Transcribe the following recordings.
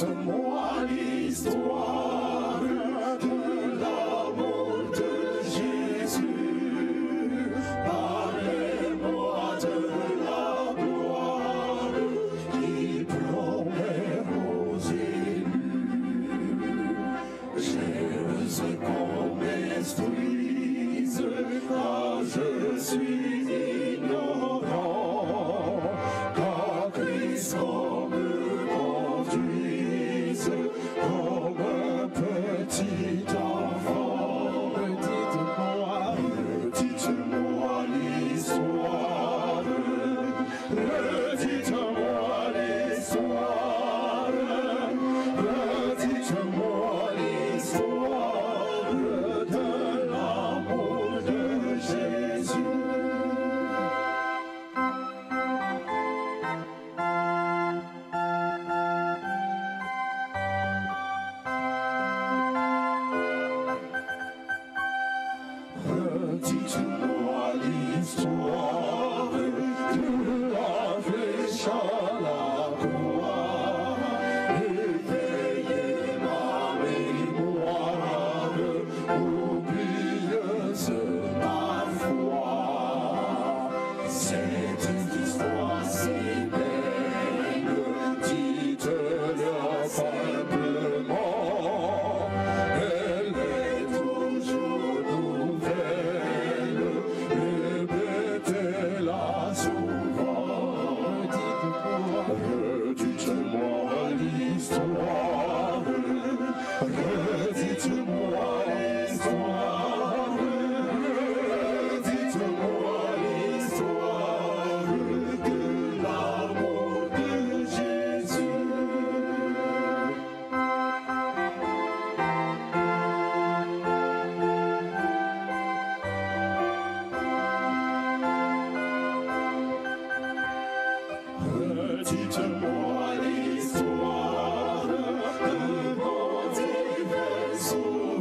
Redites-moi l'histoire de l'amour de Jésus. Parlez-moi de la gloire qui promet aux élus. J'ose qu'on m'instruise car je suis ignorant, car Christ me conduise comme un petit enfant. Redites-moi l'histoire, redites-moi l'histoire, redites-moi l'histoire de l'amour de Jésus. Redites-moi l'histoire de la flèche à la croix. Éveillez ma mémoire, oublieuse parfois. Cette histoire si belle, dites-le simplement. Elle est toujours nouvelle, répétez-la souvent. Redites-moi l'histoire, redites-moi l'histoire, redites-moi l'histoire de l'amour de Jésus. Redites-moi l'histoire de mon divin sauveur.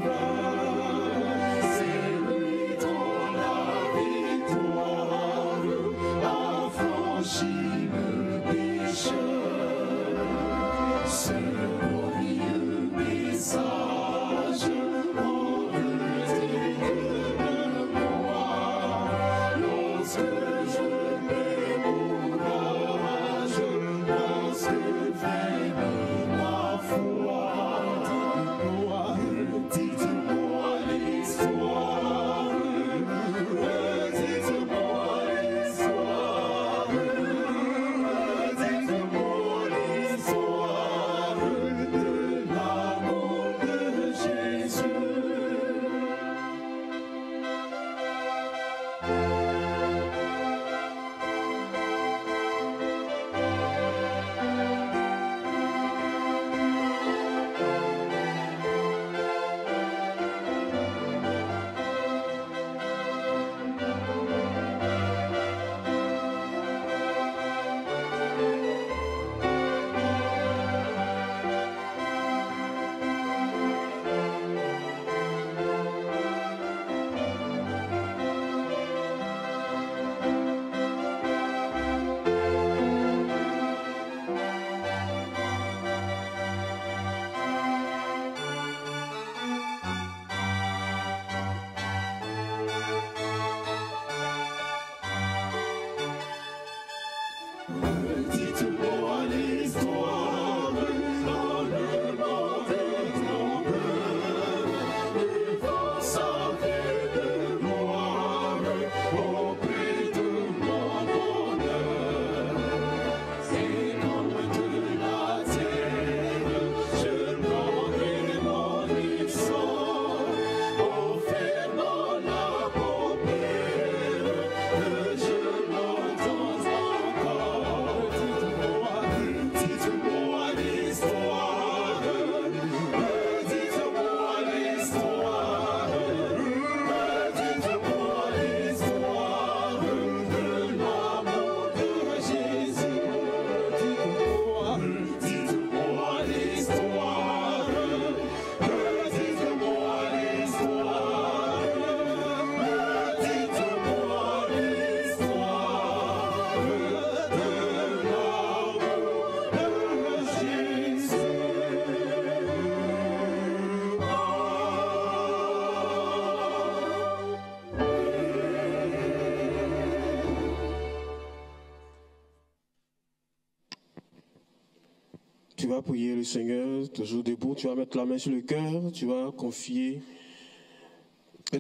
Tu vas prier le Seigneur, toujours debout, tu vas mettre la main sur le cœur, tu vas confier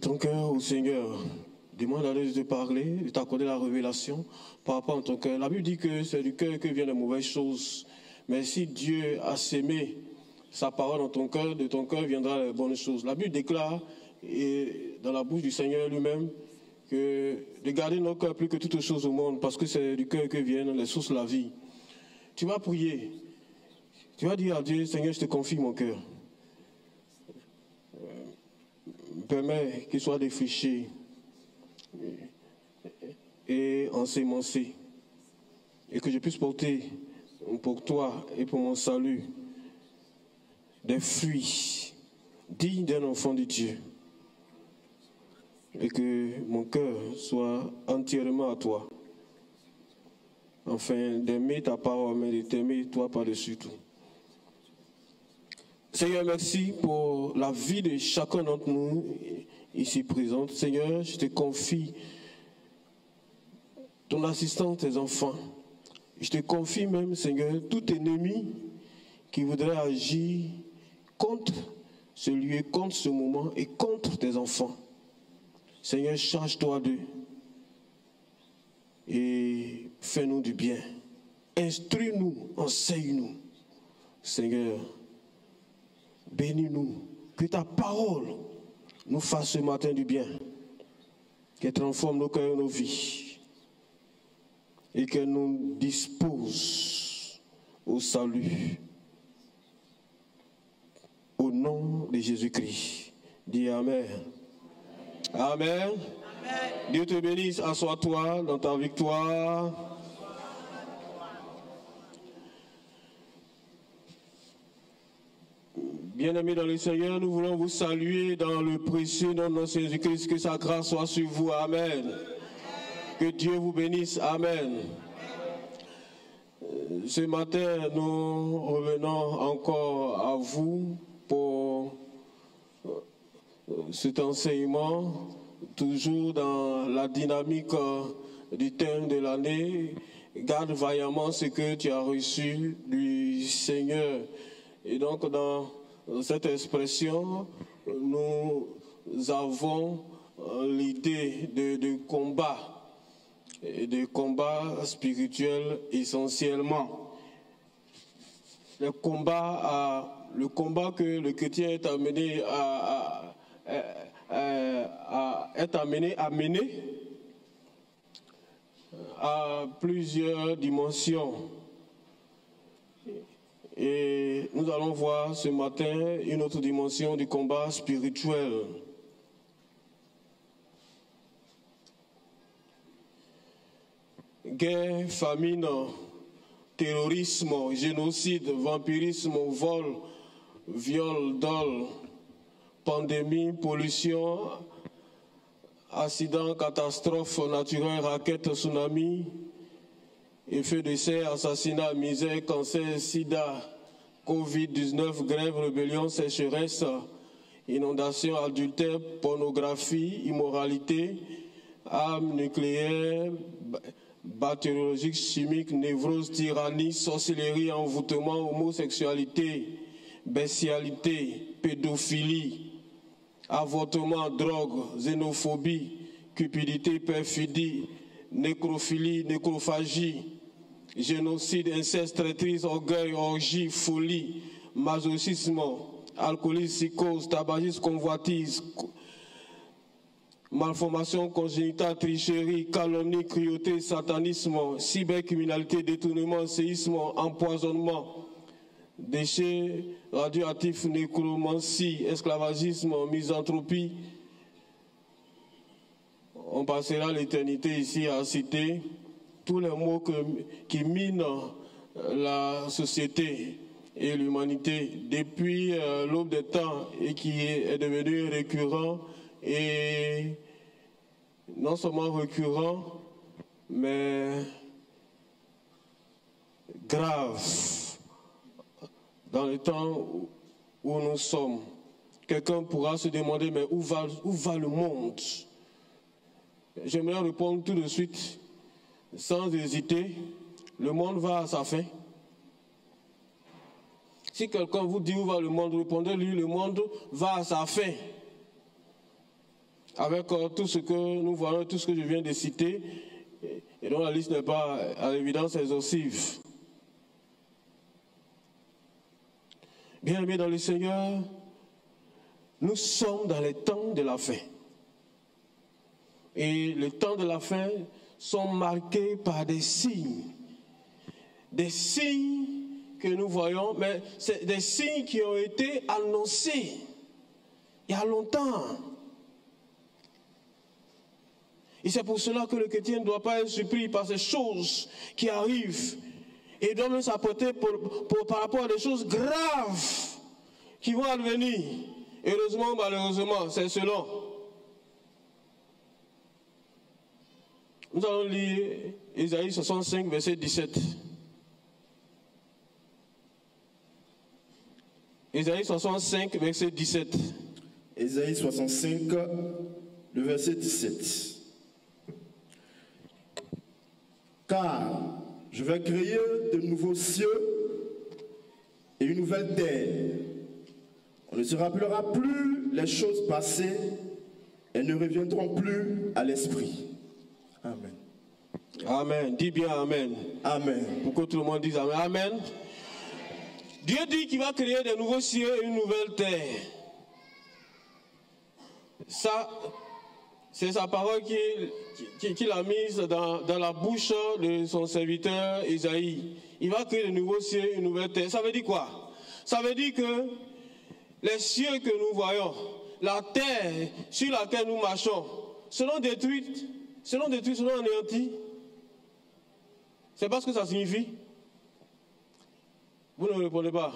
ton cœur au Seigneur. Demande à Dieu de te parler, de t'accorder la révélation par rapport à ton cœur. La Bible dit que c'est du cœur que viennent les mauvaises choses. Mais si Dieu a sémé sa parole dans ton cœur, de ton cœur viendra les bonnes choses. La Bible déclare, et dans la bouche du Seigneur lui-même, que de garder nos cœurs plus que toutes choses au monde, parce que c'est du cœur que viennent les sources de la vie. Tu vas prier. Tu vas dire à Dieu, Seigneur, je te confie mon cœur. Permets qu'il soit défriché et ensémencé, et que je puisse porter pour toi et pour mon salut des fruits dignes d'un enfant de Dieu, et que mon cœur soit entièrement à toi, afin d'aimer ta parole, mais de t'aimer toi par-dessus tout. Seigneur, merci pour la vie de chacun d'entre nous ici présents. Seigneur, je te confie ton assistance, tes enfants. Je te confie même, Seigneur, tout ennemi qui voudrait agir contre ce lieu, contre ce moment et contre tes enfants. Seigneur, charge-toi d'eux et fais-nous du bien. Instruis-nous, enseigne-nous. Seigneur, bénis-nous, que ta parole nous fasse ce matin du bien, qu'elle transforme nos cœurs et nos vies, et qu'elle nous dispose au salut. Au nom de Jésus-Christ. Dis Amen. Amen. Amen. Dieu te bénisse, assois-toi dans ta victoire. Bien-aimés dans le Seigneur, nous voulons vous saluer dans le précieux nom de notre Seigneur Jésus-Christ, que sa grâce soit sur vous. Amen. Que Dieu vous bénisse. Amen. Ce matin, nous revenons encore à vous pour cet enseignement, toujours dans la dynamique du thème de l'année. Garde vaillamment ce que tu as reçu du Seigneur. Et donc, dans cette expression, nous avons l'idée de combat, et de combat spirituel essentiellement. Le combat que le chrétien est amené à mener à plusieurs dimensions. Et nous allons voir ce matin une autre dimension du combat spirituel. Guerre, famine, terrorisme, génocide, vampirisme, vol, viol, dol, pandémie, pollution, accident, catastrophe naturelle, raquette, tsunami, effet de serre, assassinat, misère, cancer, sida, Covid-19, grève, rébellion, sécheresse, inondation, adultère, pornographie, immoralité, armes nucléaires, bactériologique, chimique, névrose, tyrannie, sorcellerie, envoûtement, homosexualité, bestialité, pédophilie, avortement, drogue, xénophobie, cupidité, perfidie, nécrophilie, nécrophagie, génocide, inceste, traîtrise, orgueil, orgie, folie, masochisme, alcoolisme, psychose, tabagisme, convoitise, malformation congénitale, tricherie, calomnie, cruauté, satanisme, cybercriminalité, détournement, séisme, empoisonnement, déchets radioactifs, nécromancie, esclavagisme, misanthropie. On passera l'éternité ici à citer tous les mots qui minent la société et l'humanité depuis l'aube des temps et qui est devenu récurrent, et non seulement récurrent, mais grave dans le temps où nous sommes. Quelqu'un pourra se demander, mais où va le monde? J'aimerais répondre tout de suite, sans hésiter, le monde va à sa fin. Si quelqu'un vous dit où va le monde, répondez-lui, le monde va à sa fin. Avec tout ce que nous voyons, tout ce que je viens de citer, et dont la liste n'est pas à l'évidence exhaustive. Bien-aimés dans le Seigneur, nous sommes dans les temps de la fin. Et les temps de la fin sont marqués par des signes. Des signes que nous voyons, mais c'est des signes qui ont été annoncés il y a longtemps. Et c'est pour cela que le chrétien ne doit pas être surpris par ces choses qui arrivent. Et il doit même s'apporter par rapport à des choses graves qui vont advenir. Heureusement, malheureusement, c'est selon. Nous allons lire Isaïe 65, verset 17. Isaïe 65, verset 17. Isaïe 65, le verset 17. Car je vais créer de nouveaux cieux et une nouvelle terre. On ne se rappellera plus les choses passées et ne reviendront plus à l'esprit. Amen. Amen. Dis bien Amen. Amen. Pour que tout le monde dise Amen. Amen. Dieu dit qu'il va créer de nouveaux cieux et une nouvelle terre. Ça, c'est sa parole qu'il a mise dans la bouche de son serviteur Isaïe. Il va créer de nouveaux cieux et une nouvelle terre. Ça veut dire quoi? Ça veut dire que les cieux que nous voyons, la terre sur laquelle nous marchons, seront détruites, seront anéanties. C'est pas ce que ça signifie. Vous ne répondez pas.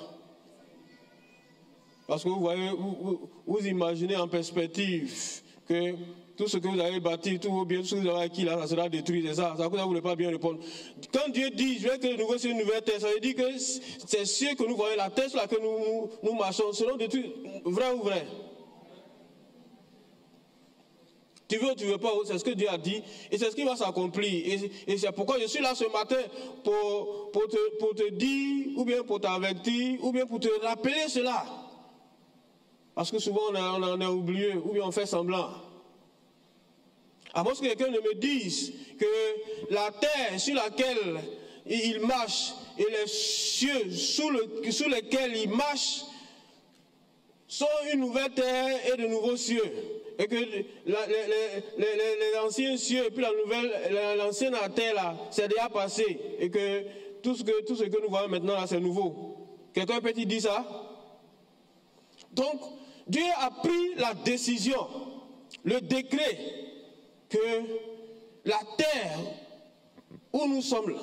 Parce que vous voyez, vous imaginez en perspective que tout ce que vous avez bâti, tout vos biens, tout ce que vous avez acquis là, ça sera détruit. C'est ça. Ça vous ne voulez pas bien répondre. Quand Dieu dit, je vais créer de nouveau sur une nouvelle terre, ça veut dire que ces cieux que nous voyons, la terre sur laquelle nous marchons, seront détruits. Vrai ou vrai? Tu veux ou tu ne veux pas, c'est ce que Dieu a dit et c'est ce qui va s'accomplir. Et c'est pourquoi je suis là ce matin pour te dire, ou bien pour t'avertir, ou bien pour te rappeler cela. Parce que souvent on en a oublié, ou bien on fait semblant. À moins que quelqu'un ne me dise que la terre sur laquelle il marche et les cieux sous lesquels il marche sont une nouvelle terre et de nouveaux cieux. Et que les anciens cieux et puis l'ancienne terre là, c'est déjà passé. Et que tout ce que nous voyons maintenant là, c'est nouveau. Quelqu'un peut-il dire ça? Donc, Dieu a pris la décision, le décret, que la terre où nous sommes là,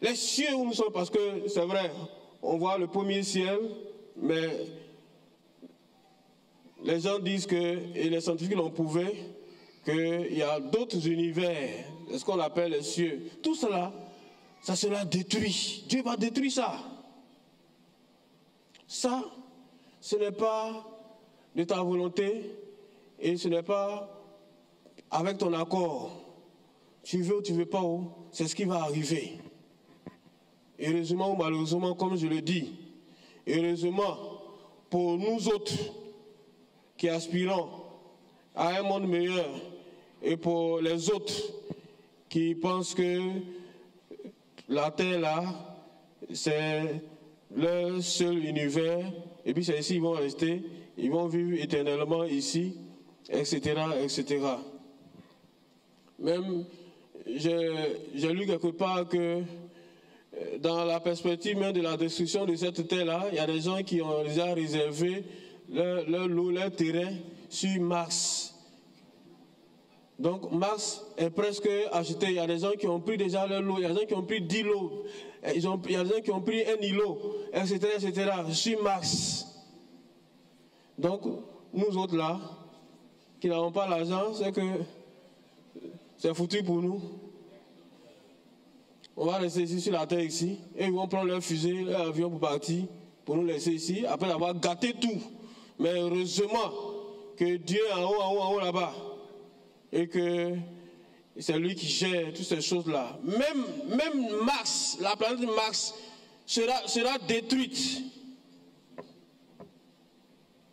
les cieux où nous sommes, parce que c'est vrai, on voit le premier ciel, mais les gens disent que, et les scientifiques l'ont prouvé, qu'il y a d'autres univers, ce qu'on appelle les cieux. Tout cela, ça sera détruit. Dieu va détruire ça. Ça, ce n'est pas de ta volonté et ce n'est pas avec ton accord. Tu veux ou tu ne veux pas, c'est ce qui va arriver. Heureusement ou malheureusement, comme je le dis, heureusement pour nous autres, qui aspirons à un monde meilleur, et pour les autres qui pensent que la terre là, c'est leur seul univers, et puis c'est ici ils vont rester, ils vont vivre éternellement ici, etc., etc. Même, j'ai lu quelque part que dans la perspective même de la destruction de cette terre-là, il y a des gens qui ont déjà réservé leur terrain sur Mars. Donc Mars est presque acheté. Il y a des gens qui ont pris déjà leur lot, il y a des gens qui ont pris 10 lots, il y a des gens qui ont pris un îlot, etc., sur Mars. Donc nous autres là, qui n'avons pas l'argent, c'est que c'est foutu pour nous. On va rester ici sur la terre ici, et ils vont prendre leur fusée, leur avion pour partir, pour nous laisser ici, après avoir gâté tout. Mais heureusement que Dieu est en haut là-bas. Et que c'est lui qui gère toutes ces choses-là. Même Mars, la planète Mars, sera détruite.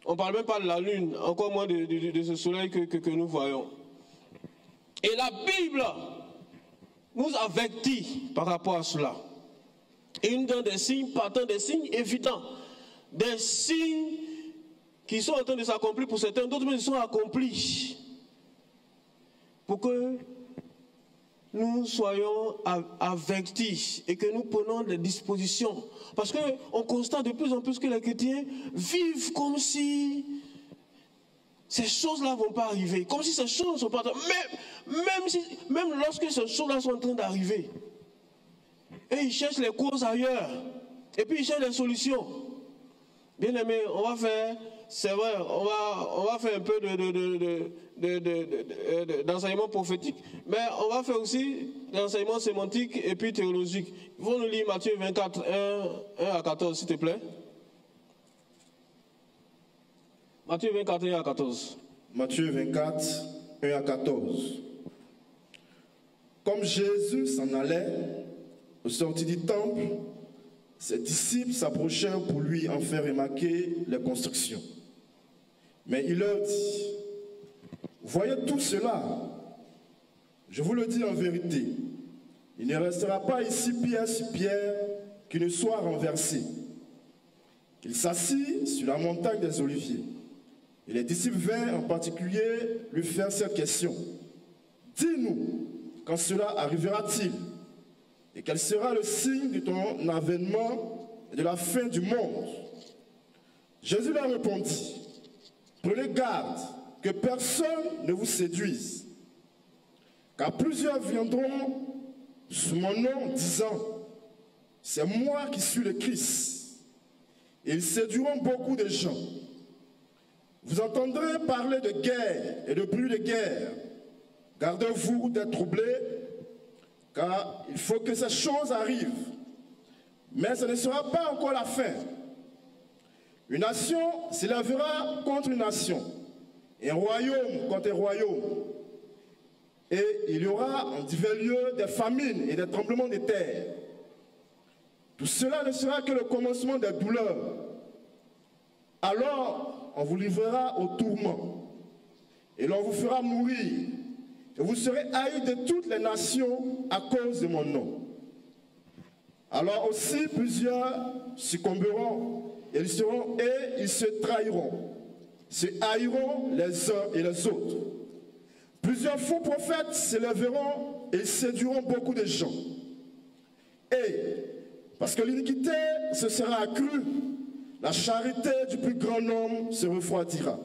On ne parle même pas de la lune, encore moins de ce soleil que nous voyons. Et la Bible nous avertit par rapport à cela. Et nous donne des signes, partant des signes évidents, des signes qui sont en train de s'accomplir pour certains, d'autres mais ils sont accomplis. Pour que nous soyons avertis et que nous prenons des dispositions. Parce qu'on constate de plus en plus que les chrétiens vivent comme si ces choses-là ne vont pas arriver. Comme si ces choses ne sont pas... Même lorsque ces choses-là sont en train d'arriver. Et ils cherchent les causes ailleurs. Et puis ils cherchent des solutions. Bien aimé, on va faire... C'est vrai, on va faire un peu d'enseignement prophétique, mais on va faire aussi l'enseignement sémantique et puis théologique. Il faut nous lire Matthieu 24, 1 à 14, s'il te plaît. Matthieu 24, 1 à 14. Matthieu 24, 1 à 14. Comme Jésus s'en allait, au sortir du temple, ses disciples s'approchèrent pour lui en faire remarquer les constructions. Mais il leur dit, voyez tout cela, je vous le dis en vérité, il ne restera pas ici pierre sur pierre qui ne soit renversée. Il s'assit sur la montagne des Oliviers. Et les disciples vinrent en particulier lui faire cette question. Dis-nous, quand cela arrivera-t-il? Et quel sera le signe de ton avènement et de la fin du monde? Jésus leur répondit, prenez garde que personne ne vous séduise, car plusieurs viendront sous mon nom disant, c'est moi qui suis le Christ. Et ils séduiront beaucoup de gens. Vous entendrez parler de guerre et de bruit de guerre. Gardez-vous d'être troublés, car il faut que ces choses arrivent. Mais ce ne sera pas encore la fin. Une nation s'élèvera contre une nation, et un royaume contre un royaume. Et il y aura en divers lieux des famines et des tremblements de terre. Tout cela ne sera que le commencement des douleurs. Alors, on vous livrera au tourment, et l'on vous fera mourir, et vous serez haïs de toutes les nations à cause de mon nom. Alors aussi plusieurs succomberont, et ils se trahiront, se haïront les uns et les autres. Plusieurs faux prophètes s'élèveront et ils séduiront beaucoup de gens. Et parce que l'iniquité se sera accrue, la charité du plus grand nombre se refroidira.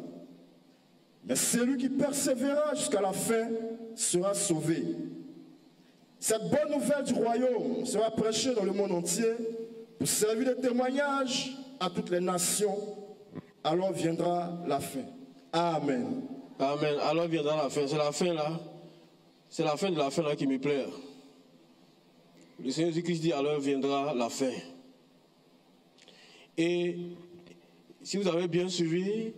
Mais celui qui persévérera jusqu'à la fin sera sauvé. Cette bonne nouvelle du royaume sera prêchée dans le monde entier pour servir de témoignage à toutes les nations. Alors viendra la fin. Amen. Amen. Alors viendra la fin. C'est la fin là. C'est la fin de la fin là qui me plaît. Le Seigneur Jésus-Christ dit alors viendra la fin. Et si vous avez bien suivi,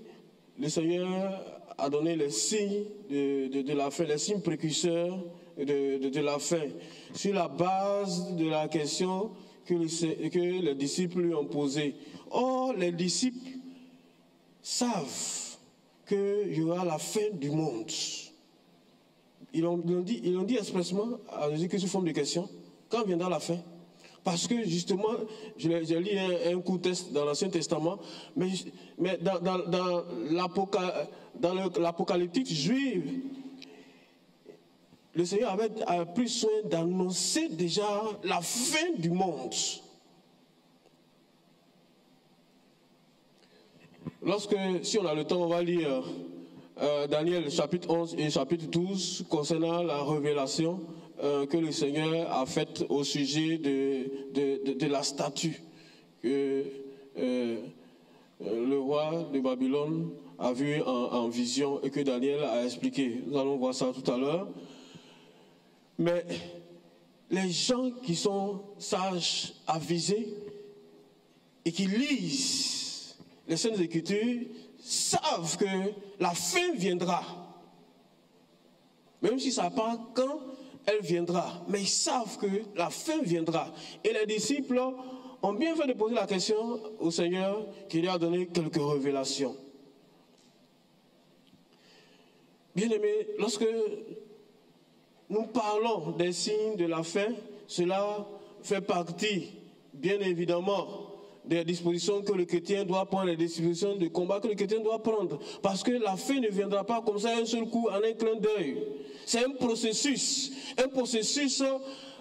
le Seigneur a donné les signes de la fin, les signes précurseurs de la fin, sur la base de la question que les disciples lui ont posée. Or, les disciples savent qu'il y aura la fin du monde. Ils l'ont dit expressement à Jésus sous forme de question. Quand viendra la fin? Parce que justement, j'ai lu un court texte dans l'Ancien Testament, mais dans l'apocalyptique juive, le Seigneur avait pris soin d'annoncer déjà la fin du monde. Si on a le temps, on va lire Daniel chapitre 11 et chapitre 12 concernant la révélation que le Seigneur a faite au sujet de la statue que le roi de Babylone a vu en vision et que Daniel a expliqué. Nous allons voir ça tout à l'heure. Mais les gens qui sont sages, avisés et qui lisent les Saintes Écritures savent que la fin viendra. Même si ça ne savent pas quand elle viendra, mais ils savent que la fin viendra. Et les disciples ont bien fait de poser la question au Seigneur qui lui a donné quelques révélations. Bien-aimés, lorsque nous parlons des signes de la fin, cela fait partie, bien évidemment, des dispositions que le chrétien doit prendre, des dispositions de combat que le chrétien doit prendre. Parce que la fin ne viendra pas comme ça un seul coup, en un clin d'œil. C'est un processus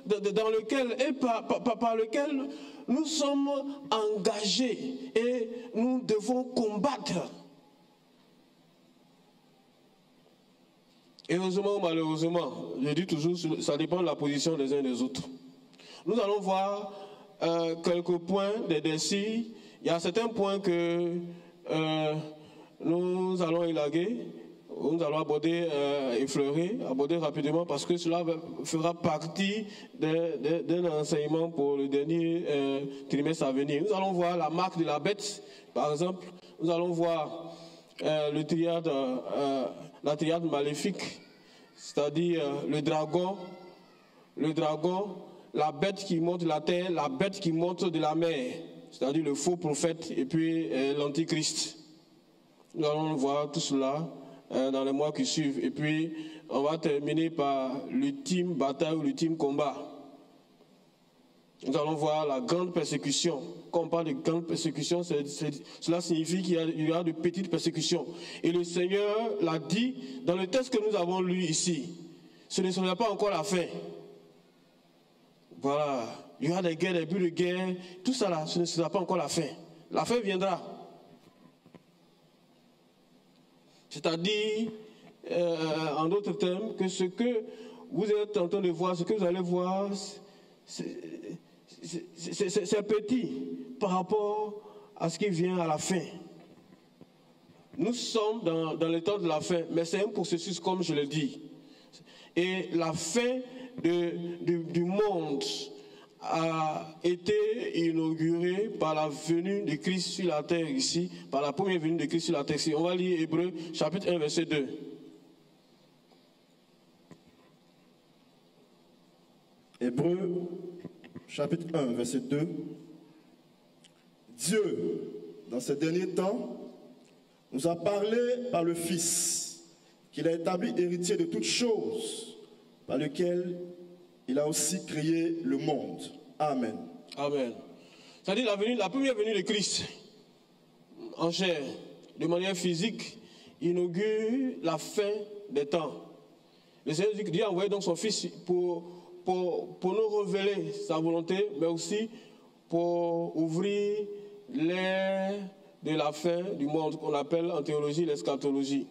dans lequel, et par lequel nous sommes engagés et nous devons combattre. Et heureusement ou malheureusement, je dis toujours, ça dépend de la position des uns et des autres. Nous allons voir quelques points des signes. Il y a certains points que nous allons élaguer, nous allons aborder, aborder rapidement parce que cela fera partie d'un enseignement pour le dernier trimestre à venir. Nous allons voir la marque de la bête, par exemple. Nous allons voir la triade maléfique, c'est-à-dire le dragon, la bête qui monte de la terre, la bête qui monte de la mer, c'est-à-dire le faux prophète et puis l'antichrist. Nous allons voir tout cela dans les mois qui suivent. Et puis, on va terminer par l'ultime bataille ou l'ultime combat. Nous allons voir la grande persécution. Quand on parle de grande persécution, cela signifie qu'il y aura de petites persécutions. Et le Seigneur l'a dit dans le texte que nous avons lu ici. Ce ne sera pas encore la fin. Voilà. Il y aura des guerres, des buts de guerre. Tout ça là, ce ne sera pas encore la fin. La fin viendra. C'est-à-dire, en d'autres termes, que ce que vous êtes en train de voir, ce que vous allez voir, c'est petit par rapport à ce qui vient à la fin. Nous sommes dans le temps de la fin, mais c'est un processus comme je l'ai dit. Et la fin du monde a été inaugurée par la venue de Christ sur la terre ici, par la première venue de Christ sur la terre ici. On va lire Hébreux chapitre 1 verset 2. Hébreux chapitre 1 verset 2. Dieu, dans ces derniers temps, nous a parlé par le Fils, qu'il a établi héritier de toutes choses, par lequel il a aussi créé le monde. Amen. Amen. C'est-à-dire la première venue de Christ en chair, de manière physique, inaugure la fin des temps. Le Seigneur Dieu a envoyé donc son Fils pour nous révéler sa volonté, mais aussi pour ouvrir l'ère de la fin du monde, qu'on appelle en théologie l'eschatologie.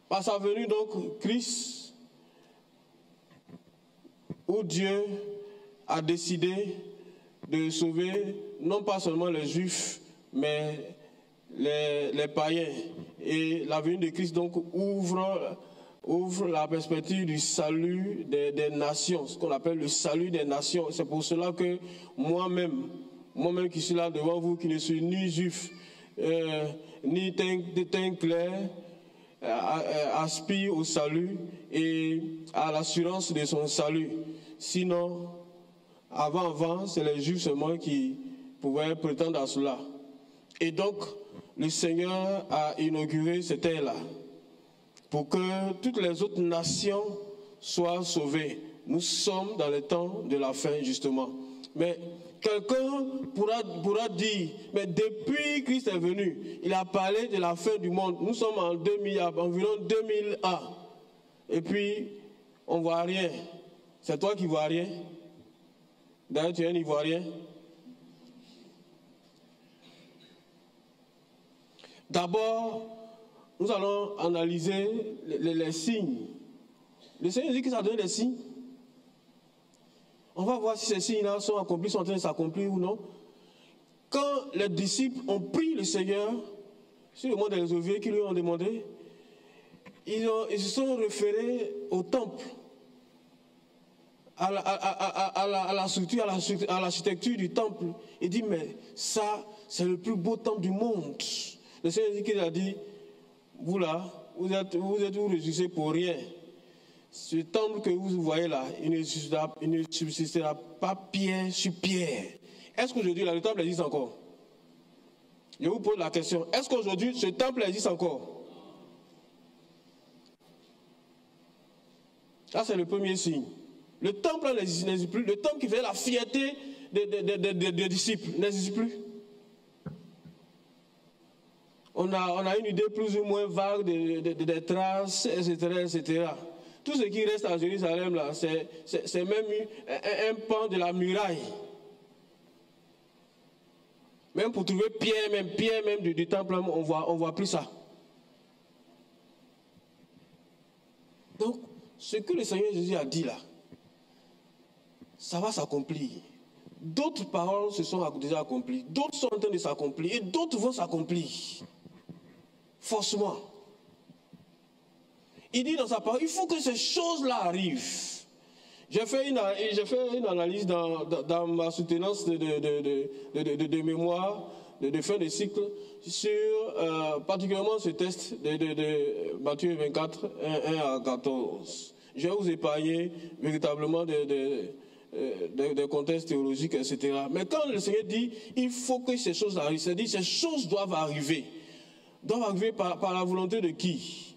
Par sa venue donc, Christ, où Dieu a décidé de sauver non pas seulement les Juifs, mais les païens. Et la venue de Christ donc ouvre la perspective du salut des nations, ce qu'on appelle le salut des nations. C'est pour cela que moi-même qui suis là devant vous, qui ne suis ni juif, ni teint clair, aspire au salut et à l'assurance de son salut. Sinon, avant, c'est les Juifs seulement qui pouvaient prétendre à cela. Et donc, le Seigneur a inauguré cette ère-là pour que toutes les autres nations soient sauvées. Nous sommes dans le temps de la fin, justement. Mais quelqu'un pourra dire, mais depuis Christ est venu, il a parlé de la fin du monde. Nous sommes en environ 2001. Et puis, on ne voit rien. C'est toi qui ne vois rien. D'ailleurs, tu es un Ivoirien. D'abord, nous allons analyser les signes. Le Seigneur dit que ça donne des signes. On va voir si ces signes-là sont accomplis, sont en train de s'accomplir ou non. Quand les disciples ont pris le Seigneur, sur le mont des Oliviers qui lui ont demandé, ils se sont référés au temple, à la structure, à l'architecture du temple. Il dit, mais ça, c'est le plus beau temple du monde. Le Seigneur dit qu'il a dit, vous là, vous êtes vous réjouissez pour rien. ce temple que vous voyez là, il ne subsistera pas pierre sur pierre. Est-ce qu'aujourd'hui, le temple existe encore? Je vous pose la question. Est-ce qu'aujourd'hui, ce temple existe encore? Ça, c'est le premier signe. Le temple n'existe plus. Le temple qui faisait la fierté des disciples n'existe plus. On a une idée plus ou moins vague des traces, etc. Tout ce qui reste à Jérusalem, là, c'est même un pan de la muraille. Même pour trouver pierre même du temple, on voit plus ça. Donc, ce que le Seigneur Jésus a dit là, ça va s'accomplir. D'autres paroles se sont déjà accomplies, d'autres sont en train de s'accomplir et d'autres vont s'accomplir. Forcément. Il dit dans sa parole, il faut que ces choses-là arrivent. J'ai fait une analyse dans ma soutenance de mémoire, de fin de cycle, sur particulièrement ce test de Matthieu 24, 1 à 14. Je vais vous épargner véritablement des contextes théologiques, etc. Mais quand le Seigneur dit, il faut que ces choses arrivent, c'est-à-dire ces choses doivent arriver. Doivent arriver par la volonté de qui?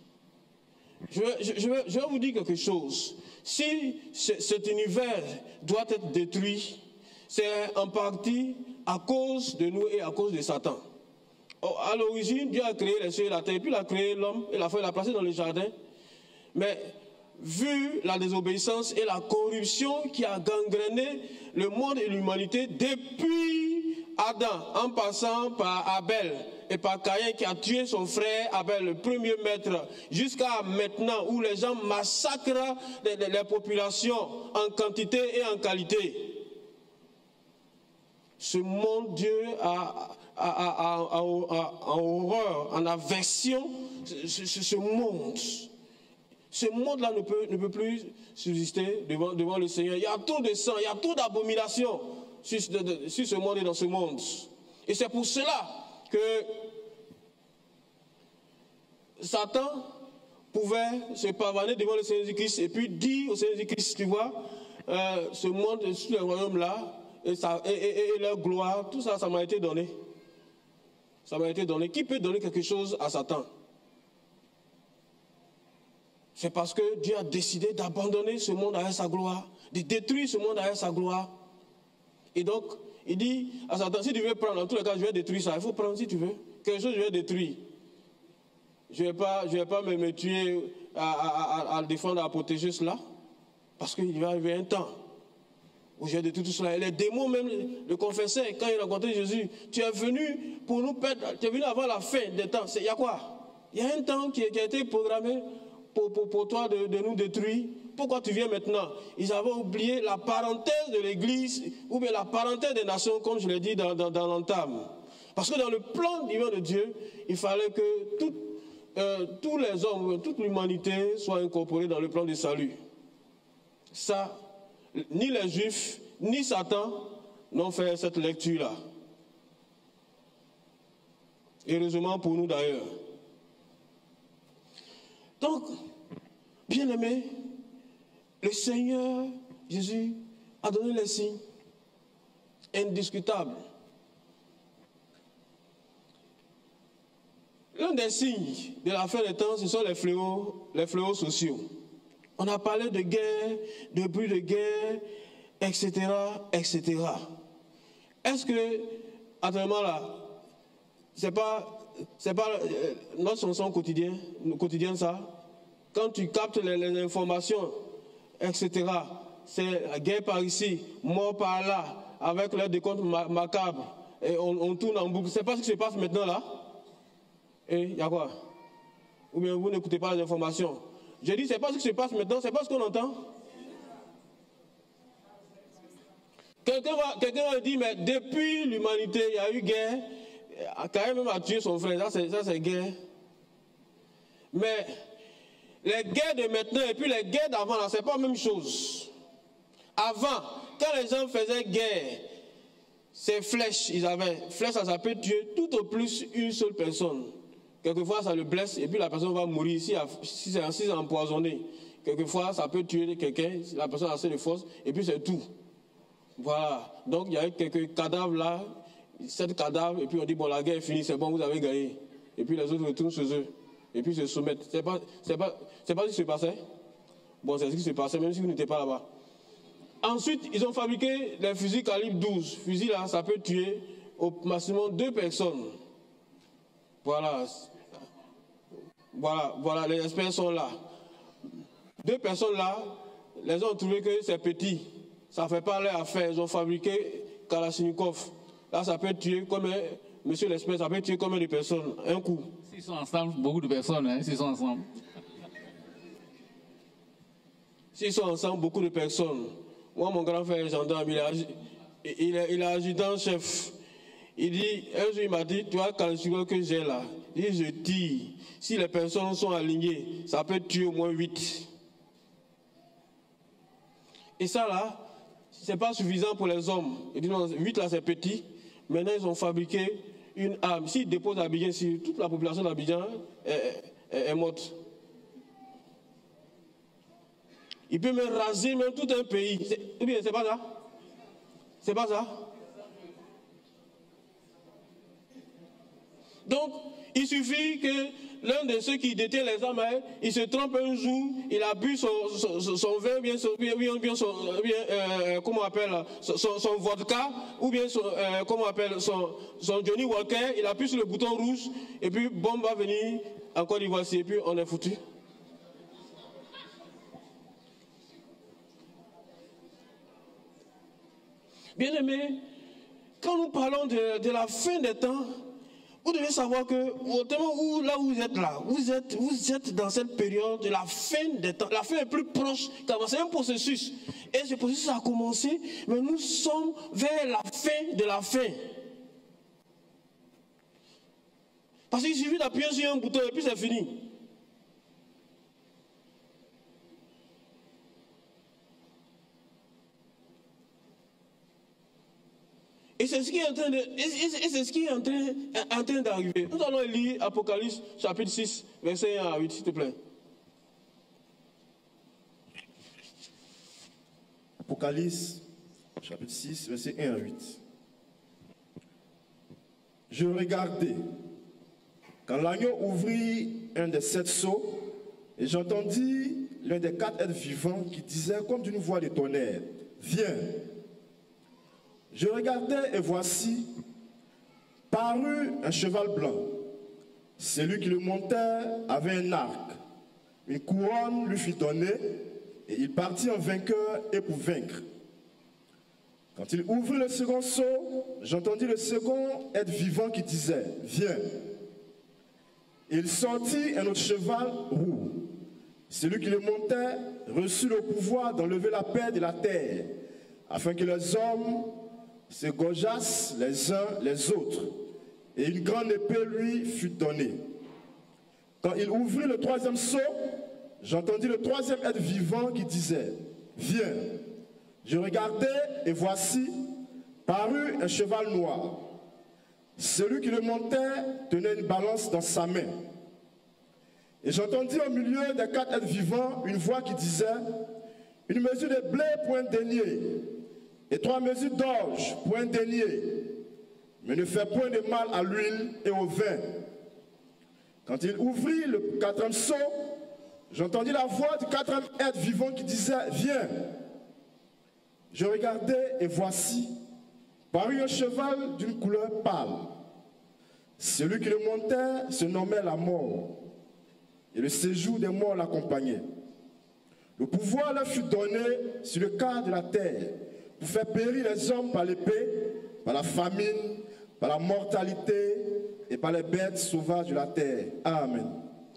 Je vais vous dire quelque chose. Si cet univers doit être détruit, c'est en partie à cause de nous et à cause de Satan. À l'origine, Dieu a créé les cieux et la terre, puis il a créé l'homme et l'a placé dans le jardin. Mais vu la désobéissance et la corruption qui a gangréné le monde et l'humanité depuis Adam, en passant par Abel et par Caïn qui a tué son frère Abel, le premier maître, jusqu'à maintenant où les gens massacrent les populations en quantité et en qualité. Ce monde, Dieu a en horreur, en aversion, ce monde. Ce monde-là ne peut plus subsister devant le Seigneur. Il y a trop de sang, il y a trop d'abominations sur ce monde et dans ce monde. Et c'est pour cela que Satan pouvait se pavaner devant le Seigneur Jésus-Christ et puis dire au Seigneur Jésus-Christ, tu vois, ce monde, ce royaume-là, et leur gloire, tout ça, ça m'a été donné. Ça m'a été donné. Qui peut donner quelque chose à Satan? C'est parce que Dieu a décidé d'abandonner ce monde avec sa gloire, de détruire ce monde avec sa gloire. Et donc, il dit à Satan, si tu veux prendre, en tous les cas, je vais détruire ça. Il faut prendre si tu veux. Quelque chose, je vais détruire. Je ne vais pas me tuer à défendre, à protéger cela. Parce qu'il va arriver un temps où je vais détruire tout cela. Et les démons même le confessaient quand ils rencontraient Jésus. Tu es venu pour nous perdre, tu es venu avant la fin des temps. Il y a quoi? Il y a un temps qui a été programmé pour toi de nous détruire. Pourquoi tu viens maintenant? Ils avaient oublié la parenthèse de l'Église ou bien la parenthèse des nations, comme je l'ai dit dans l'entame. Parce que dans le plan divin de Dieu, il fallait que tous les hommes, toute l'humanité soit incorporée dans le plan du salut. Ça, ni les Juifs, ni Satan n'ont fait cette lecture-là. Heureusement pour nous d'ailleurs. Donc, bien-aimés, le Seigneur Jésus a donné les signes indiscutables. L'un des signes de la fin des temps, ce sont les fléaux sociaux. On a parlé de guerre, de bruit de guerre, etc., etc. Est-ce que, actuellement là, c'est pas notre chanson quotidienne ça? Quand tu captes les informations, etc., c'est la guerre par ici, mort par là, avec leur décompte macabre, et on tourne en boucle. C'est pas ce qui se passe maintenant là? Et il y a quoi? Ou bien vous n'écoutez pas les informations? Je dis, c'est pas ce qui se passe maintenant, c'est pas ce qu'on entend. Quelqu'un va dire, mais depuis l'humanité, il y a eu guerre, Caïn même a tué son frère, ça c'est guerre. Mais les guerres de maintenant et puis les guerres d'avant, là, c'est pas la même chose. Avant, quand les gens faisaient guerre, ces flèches, flèches, ça peut tuer tout au plus une seule personne. Quelquefois, ça le blesse et puis la personne va mourir si c'est empoisonné. quelquefois, ça peut tuer quelqu'un, si la personne a assez de force, et puis c'est tout. Voilà. Donc, il y a quelques cadavres là, 7 cadavres, et puis on dit, bon, la guerre est finie, c'est bon, vous avez gagné. Et puis les autres retournent chez eux, et puis se soumettent. C'est pas ce qui se passait? Bon, c'est ce qui se passait, même si vous n'étiez pas là-bas. Ensuite, ils ont fabriqué les fusils calibre 12. Fusils là, ça peut tuer au maximum 2 personnes. Voilà. Voilà, les experts sont là. 2 personnes là, les ont trouvé que c'est petit. Ça ne fait pas leur affaire. Ils ont fabriqué Kalachnikov. Là, ça peut tuer comme monsieur l'expert, ça peut tuer combien de personnes? Un coup. S'ils sont ensemble, beaucoup de personnes, hein, s'ils sont ensemble. S'ils sont ensemble, beaucoup de personnes. Moi, mon grand frère est gendarme, il est adjudant-chef. Il dit, un jour, il m'a dit, tu vois, Kalachnikov que j'ai là, il dit, je tire. Si les personnes sont alignées, ça peut tuer au moins 8. Et ça là, ce n'est pas suffisant pour les hommes. Il dit, non, 8 là, c'est petit. Maintenant, ils ont fabriqué une arme. S'ils déposent à Abidjan, si toute la population d'Abidjan est morte. Il peut même raser même tout un pays. Ou bien, c'est pas ça? C'est pas ça? Donc, il suffit que l'un de ceux qui détient les armes, il se trompe un jour, il a bu son vin, comment on appelle, son vodka, ou bien comment on appelle, son Johnny Walker, il appuie sur le bouton rouge, et puis bombe va venir en Côte d'Ivoire, et puis on est foutu. Bien aimé, quand nous parlons de la fin des temps, vous devez savoir que au moment où là où vous êtes là, vous êtes dans cette période de la fin des temps. La fin est plus proche qu'avant. C'est un processus. Et ce processus a commencé, mais nous sommes vers la fin de la fin. Parce qu'il suffit d'appuyer sur un bouton et puis c'est fini. Et c'est ce qui est en train d'arriver. Nous allons lire Apocalypse chapitre 6, verset 1 à 8, s'il te plaît. Apocalypse chapitre 6, verset 1 à 8. Je regardais quand l'agneau ouvrit un des 7 sceaux, et j'entendis l'un des 4 êtres vivants qui disait comme d'une voix de tonnerre, « Viens !» Je regardais et voici, parut un cheval blanc. Celui qui le montait avait un arc. Une couronne lui fut donnée et il partit en vainqueur et pour vaincre. Quand il ouvrit le second sceau, j'entendis le second être vivant qui disait, « Viens !» Et il sortit un autre cheval roux. Celui qui le montait reçut le pouvoir d'enlever la paix de la terre, afin que les hommes se gorgeassent les uns les autres, et une grande épée lui fut donnée. Quand il ouvrit le troisième sceau, j'entendis le troisième être vivant qui disait, « Viens !» Je regardai, et voici, parut un cheval noir. Celui qui le montait tenait une balance dans sa main. Et j'entendis au milieu des 4 êtres vivants une voix qui disait, « Une mesure de blé pour un denier, et 3 mesures d'orge pour un denier, mais ne fais point de mal à l'huile et au vin. » Quand il ouvrit le 4e sceau, j'entendis la voix du 4e être vivant qui disait, « Viens !» Je regardai et voici, parut un cheval d'une couleur pâle. Celui qui le montait se nommait la mort, et le séjour des morts l'accompagnait. Le pouvoir leur fut donné sur le quart de la terre, pour faire périr les hommes par l'épée, par la famine, par la mortalité et par les bêtes sauvages de la terre. Amen.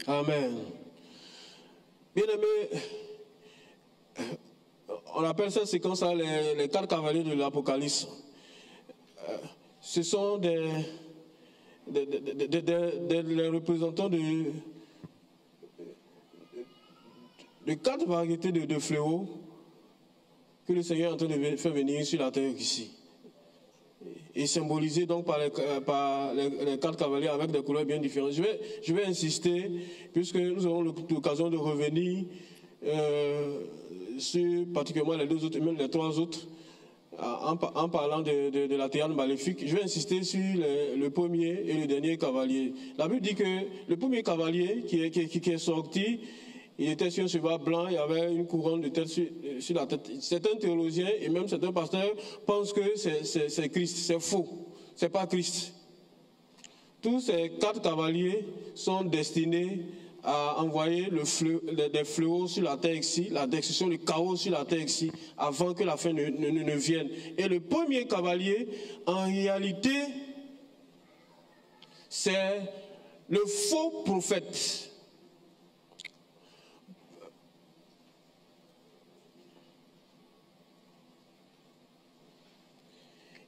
Amen. Bien-aimés, on appelle cette séquence-là les 4 cavaliers de l'Apocalypse. Ce sont des représentants de 4 variétés de fléaux que le Seigneur est en train de faire venir sur la terre ici. Et symbolisé donc par les 4 cavaliers avec des couleurs bien différentes. Je vais insister, puisque nous aurons l'occasion de revenir particulièrement les deux autres, même les trois autres, en parlant de la théâtre maléfique, je vais insister sur le premier et le dernier cavalier. La Bible dit que le premier cavalier qui est sorti, il était sur un cheval blanc, il y avait une couronne de tête sur la tête. Certains théologiens et même certains pasteurs pensent que c'est Christ, c'est faux, c'est pas Christ. Tous ces 4 cavaliers sont destinés à envoyer des fléaux sur la terre ici, la destruction, le chaos sur la terre ici, avant que la fin ne vienne. Et le premier cavalier, en réalité, c'est le faux prophète.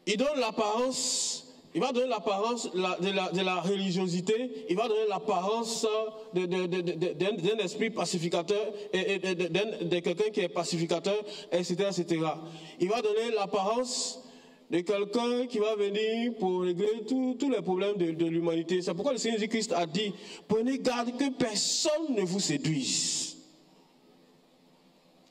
Il donne l'apparence. Il va donner l'apparence de la religiosité, il va donner l'apparence d'un esprit pacificateur, et de quelqu'un qui est pacificateur, etc., etc. Il va donner l'apparence de quelqu'un qui va venir pour régler tous les problèmes de l'humanité. C'est pourquoi le Seigneur Jésus-Christ a dit, prenez garde que personne ne vous séduise.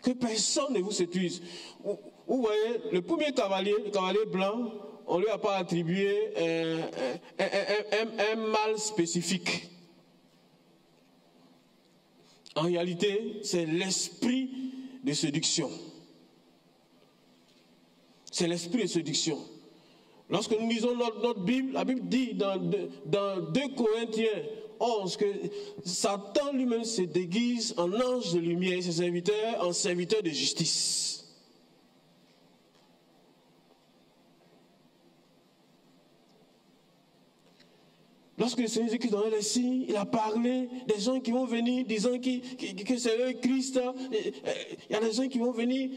Que personne ne vous séduise. Vous voyez, le premier cavalier, le cavalier blanc, on ne lui a pas attribué un mal spécifique. En réalité, c'est l'esprit de séduction. C'est l'esprit de séduction. Lorsque nous lisons notre Bible, la Bible dit dans 2 Corinthiens 11 que Satan lui-même se déguise en ange de lumière et ses serviteurs en serviteurs de justice. Lorsque le Seigneur Jésus donnait les signes, il a parlé des gens qui vont venir disant que c'est le Christ. Il y a des gens qui vont venir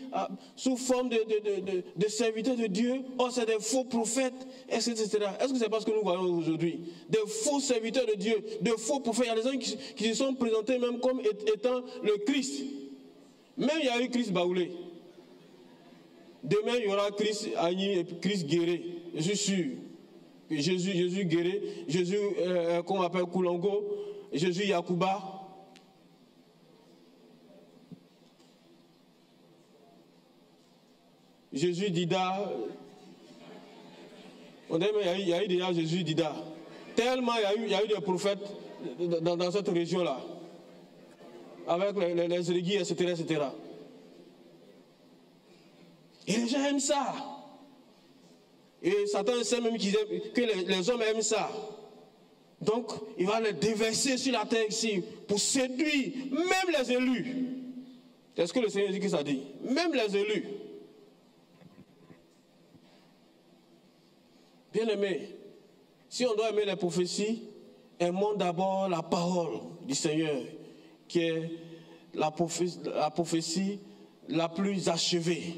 sous forme de serviteurs de Dieu. Oh, c'est des faux prophètes, etc. Est-ce que c'est pas ce que nous voyons aujourd'hui? Des faux serviteurs de Dieu, de faux prophètes. Il y a des gens qui se sont présentés même comme étant le Christ. Même il y a eu Christ Baoulé. Demain, il y aura Christ Agni et Christ Guéré. Je suis sûr. Jésus Guéré, Jésus qu'on appelle Koulongo, Jésus Yakouba. Jésus Dida. Il y a eu déjà Jésus Dida. Tellement il y a eu des prophètes dans cette région-là. Avec les régis, etc. Et les gens aiment ça. Et Satan sait même que les hommes aiment ça. Donc, il va les déverser sur la terre ici pour séduire même les élus. C'est ce que le Seigneur dit que ça dit. Même les élus. Bien aimé, si on doit aimer les prophéties, aimons d'abord la parole du Seigneur, qui est la prophétie la plus achevée.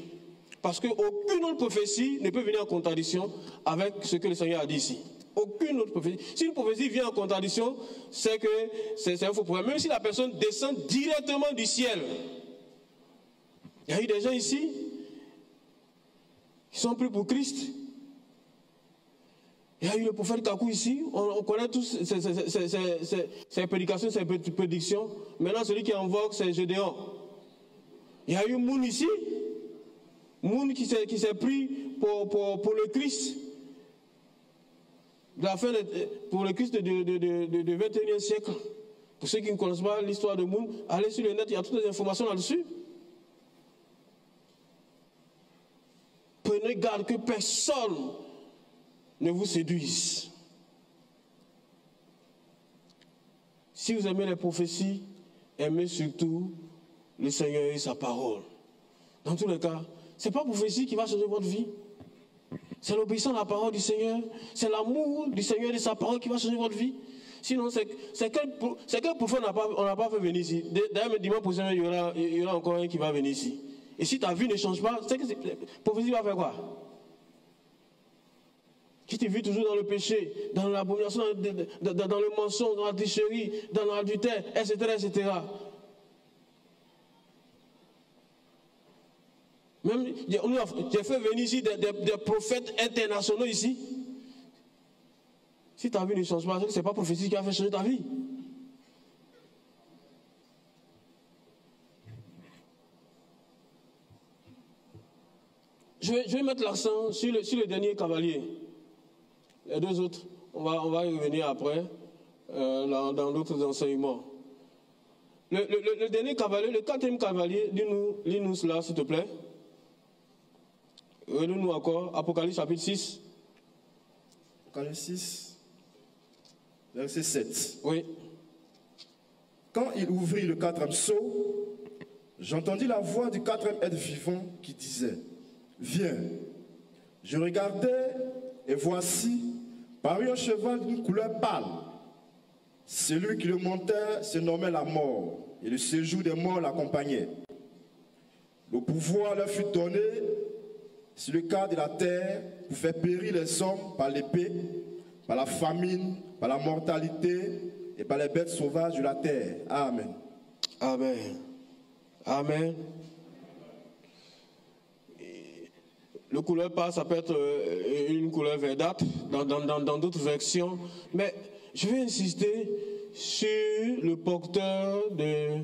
Parce qu'aucune autre prophétie ne peut venir en contradiction avec ce que le Seigneur a dit ici. Aucune autre prophétie. Si une prophétie vient en contradiction, c'est que c'est un faux prophète. Même si la personne descend directement du ciel. Il y a eu des gens ici qui sont pris pour Christ. Il y a eu le prophète Kakou ici. On connaît tous ses prédications, ses prédictions. Maintenant, celui qui est en vogue, c'est Gédéon. Il y a eu Moun ici. Moun qui s'est pris pour le Christ, pour le Christ du 21e siècle. Pour ceux qui ne connaissent pas l'histoire de Moun, allez sur le net, il y a toutes les informations là-dessus. Prenez garde que personne ne vous séduise. Si vous aimez les prophéties, aimez surtout le Seigneur et sa parole. Dans tous les cas, ce n'est pas la prophétie qui va changer votre vie. C'est l'obéissance à la parole du Seigneur. C'est l'amour du Seigneur et de sa parole qui va changer votre vie. Sinon, c'est quel prophète on n'a pas fait venir ici. D'ailleurs, dimanche prochain, il y aura encore un qui va venir ici. Et si ta vie ne change pas, c'est que la prophétie va faire quoi? Qui te vit toujours dans le péché, dans l'abomination, dans le mensonge, dans la tricherie, dans l'adultère, etc., etc. Même, j'ai fait venir ici des prophètes internationaux ici. Si ta vie ne change pas, ce n'est pas prophétie qui va faire changer ta vie. je vais mettre l'accent sur le dernier cavalier. Les deux autres, on va y revenir après dans d'autres enseignements. Le dernier cavalier, le quatrième cavalier, lis-nous cela s'il te plaît. Relis-nous encore, Apocalypse chapitre 6. Apocalypse 6, verset 7. Oui. Quand il ouvrit le quatrième sceau, j'entendis la voix du quatrième être vivant qui disait, « Viens. » Je regardai, et voici, parut un cheval d'une couleur pâle. Celui qui le montait se nommait la mort, et le séjour des morts l'accompagnait. Le pouvoir leur fut donné sur le quart de la terre pour faire périr les hommes par l'épée, par la famine, par la mortalité et par les bêtes sauvages de la terre. Amen. Amen. Amen. Le couleur pâle, ça peut être une couleur verdâtre dans d'autres versions. Mais je vais insister sur le porteur de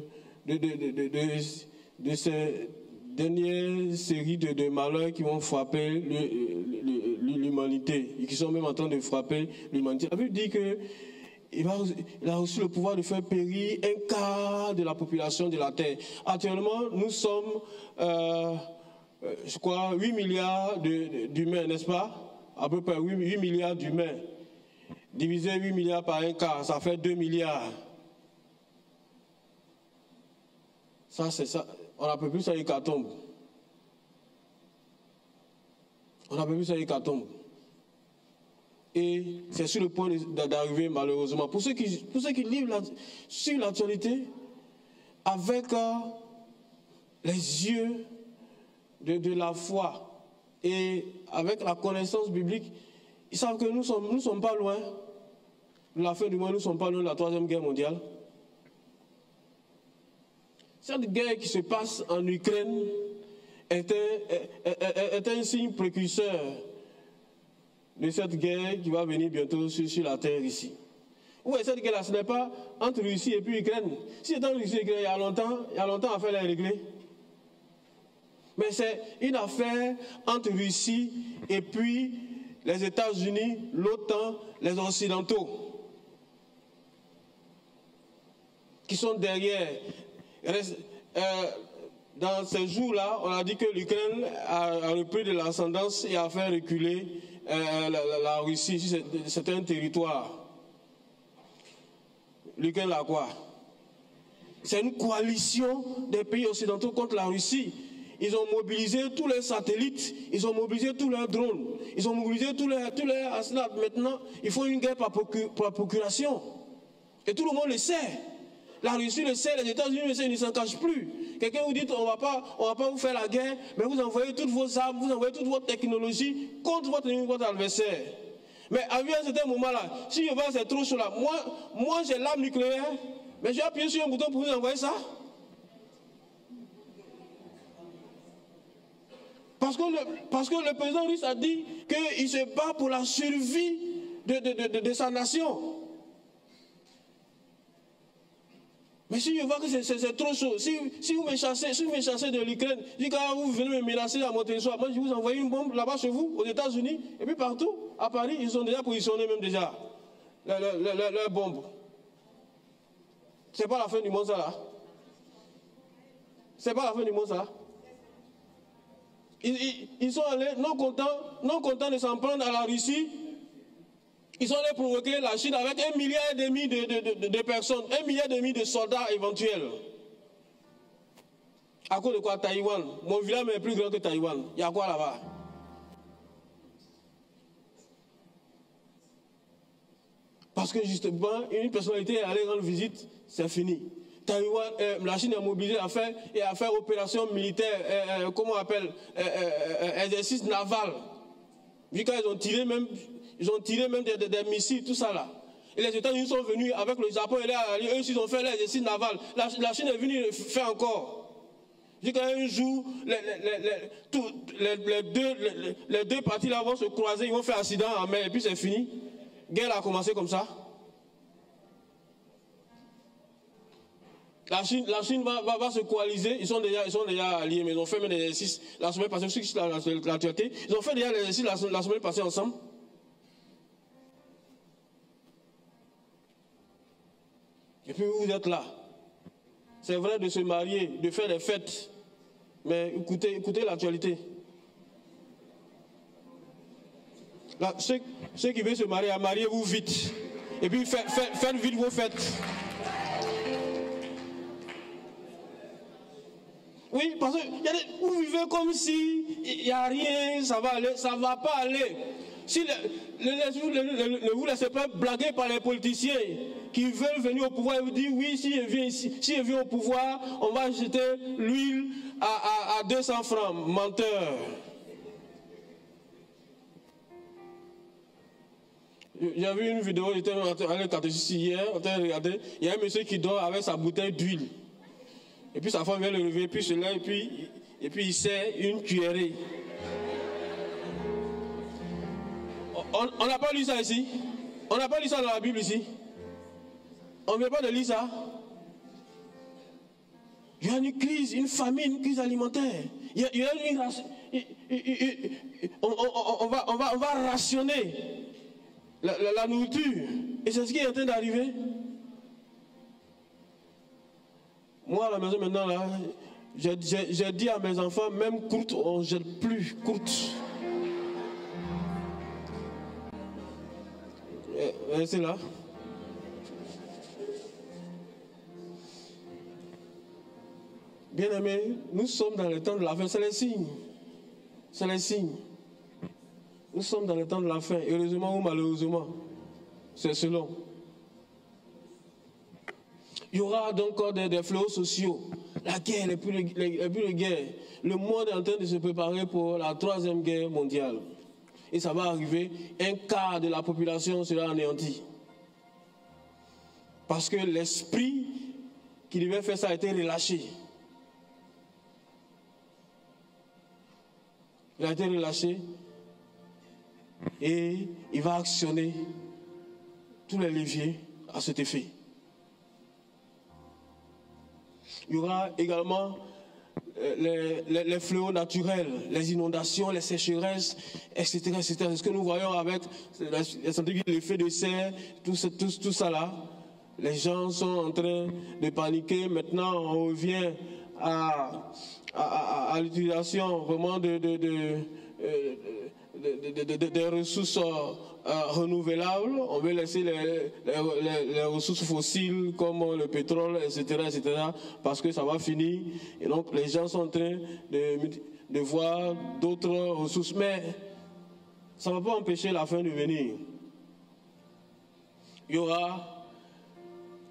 ces dernières séries de malheurs qui vont frapper l'humanité et qui sont même en train de frapper l'humanité. La Bible dit qu'il a reçu le pouvoir de faire périr un quart de la population de la terre. Actuellement, nous sommes, je crois, 8 milliards d'humains, n'est-ce pas? À peu près 8 milliards d'humains. Diviser 8 milliards par un quart, ça fait 2 milliards. Ça, c'est ça. On n'appelle plus ça hécatombe. On n'appelle plus ça hécatombe. Et c'est sur le point d'arriver malheureusement. Pour ceux qui livent sur l'actualité, avec les yeux de la foi et avec la connaissance biblique, ils savent que nous sommes pas loin de la fin du mois, nous ne sommes pas loin de la Troisième Guerre mondiale. Cette guerre qui se passe en Ukraine est un signe précurseur de cette guerre qui va venir bientôt sur la terre ici. Oui, cette guerre-là, ce n'est pas entre Russie et puis Ukraine. Si c'était entre Russie et Ukraine, il y a longtemps à faire la régler. Mais c'est une affaire entre Russie et puis les États-Unis, l'OTAN, les Occidentaux, qui sont derrière. Dans ces jours-là, on a dit que l'Ukraine a repris de l'ascendance et a fait reculer la Russie. C'est un territoire. L'Ukraine a quoi? C'est une coalition des pays occidentaux contre la Russie. Ils ont mobilisé tous les satellites, ils ont mobilisé tous leurs drones, ils ont mobilisé tous les arsenals. Maintenant, il faut une guerre par procuration. Et tout le monde le sait. La Russie le sait, les États-Unis le sait, ils ne s'en cachent plus. Quelqu'un vous dit on va pas vous faire la guerre, mais vous envoyez toutes vos armes, vous envoyez toute votre technologie contre votre adversaire. Mais à un certain moment-là, si je vois c'est trop chaud là, moi j'ai l'arme nucléaire, mais je vais appuyer sur un bouton pour vous envoyer ça. Parce que le président russe a dit qu'il se bat pour la survie de sa nation. Mais si je vois que c'est trop chaud, si vous me chassez de l'Ukraine, je dis quand vous venez me menacer à mon territoire, moi je vous envoie une bombe là-bas chez vous, aux États-Unis, et puis partout, à Paris, ils sont déjà positionnés même déjà, leurs bombes. C'est pas la fin du monde ça là. C'est pas la fin du monde ça. Ils sont allés, non contents de s'en prendre à la Russie, ils sont allés provoquer la Chine avec 1,5 milliard de personnes, 1,5 milliard de soldats éventuels. À cause de quoi? Taïwan. Mon village est plus grand que Taïwan. Il y a quoi là-bas? Parce que justement, une personnalité est allée rendre visite, c'est fini. Taïwan, la Chine est mobilisée à faire opération militaire, comment on appelle, exercice naval. Vu qu'ils ont tiré même, des missiles, tout ça là. Et les États-Unis sont venus avec le Japon et eux aussi ils ont fait l'exercice naval. La Chine est venue le faire encore. Vu qu'un jour, les deux parties là vont se croiser, ils vont faire accident en mer et puis c'est fini. La guerre a commencé comme ça. La Chine va se coaliser, ils sont déjà alliés, mais ils ont fait même l'exercice la semaine passée, ceux qui sont la Turquie, ils ont fait déjà l'exercice la semaine passée ensemble. Et puis vous êtes là. C'est vrai de se marier, de faire des fêtes, mais écoutez l'actualité. Là, ceux qui veulent se marier, mariez-vous vite. Et puis faites vite vos fêtes. Oui, parce que vous vivez comme si il n'y a rien, ça va aller, ça ne va pas aller. Si ne vous laissez pas blaguer par les politiciens qui veulent venir au pouvoir et vous dire oui, si je viens au pouvoir, on va jeter l'huile à 200 francs. Menteur. J'ai vu une vidéo, j'étais allé catéchisme hier, il y a un monsieur qui dort avec sa bouteille d'huile. Et puis sa femme vient le lever, puis cela, et puis il sert une cuillerée. On n'a pas lu ça ici. On n'a pas lu ça dans la Bible ici. On ne vient pas de lire ça. Il y a une crise, une famine, une crise alimentaire. Il y a une on va rationner la nourriture. Et c'est ce qui est en train d'arriver. Moi, à la maison, maintenant, là, j'ai dit à mes enfants, même courte, on ne jette plus, courte. C'est là. Bien aimés, nous sommes dans le temps de la fin, c'est les signes. C'est les signes. Nous sommes dans le temps de la fin, heureusement ou malheureusement. C'est selon. Il y aura donc des fléaux sociaux. La guerre, les plus de guerre. Le monde est en train de se préparer pour la 3e guerre mondiale. Et ça va arriver, un quart de la population sera anéantie. Parce que l'esprit qui devait faire ça a été relâché. Il a été relâché et il va actionner tous les leviers à cet effet. Il y aura également les fléaux naturels, les inondations, les sécheresses, etc. etc. C'est ce que nous voyons avec l'effet de serre, tout ça là. Les gens sont en train de paniquer. Maintenant, on revient à l'utilisation vraiment des ressources renouvelables. On veut laisser les ressources fossiles comme le pétrole, etc., etc., parce que ça va finir. Et donc les gens sont en train de voir d'autres ressources. Mais ça ne va pas empêcher la fin de venir. Il y aura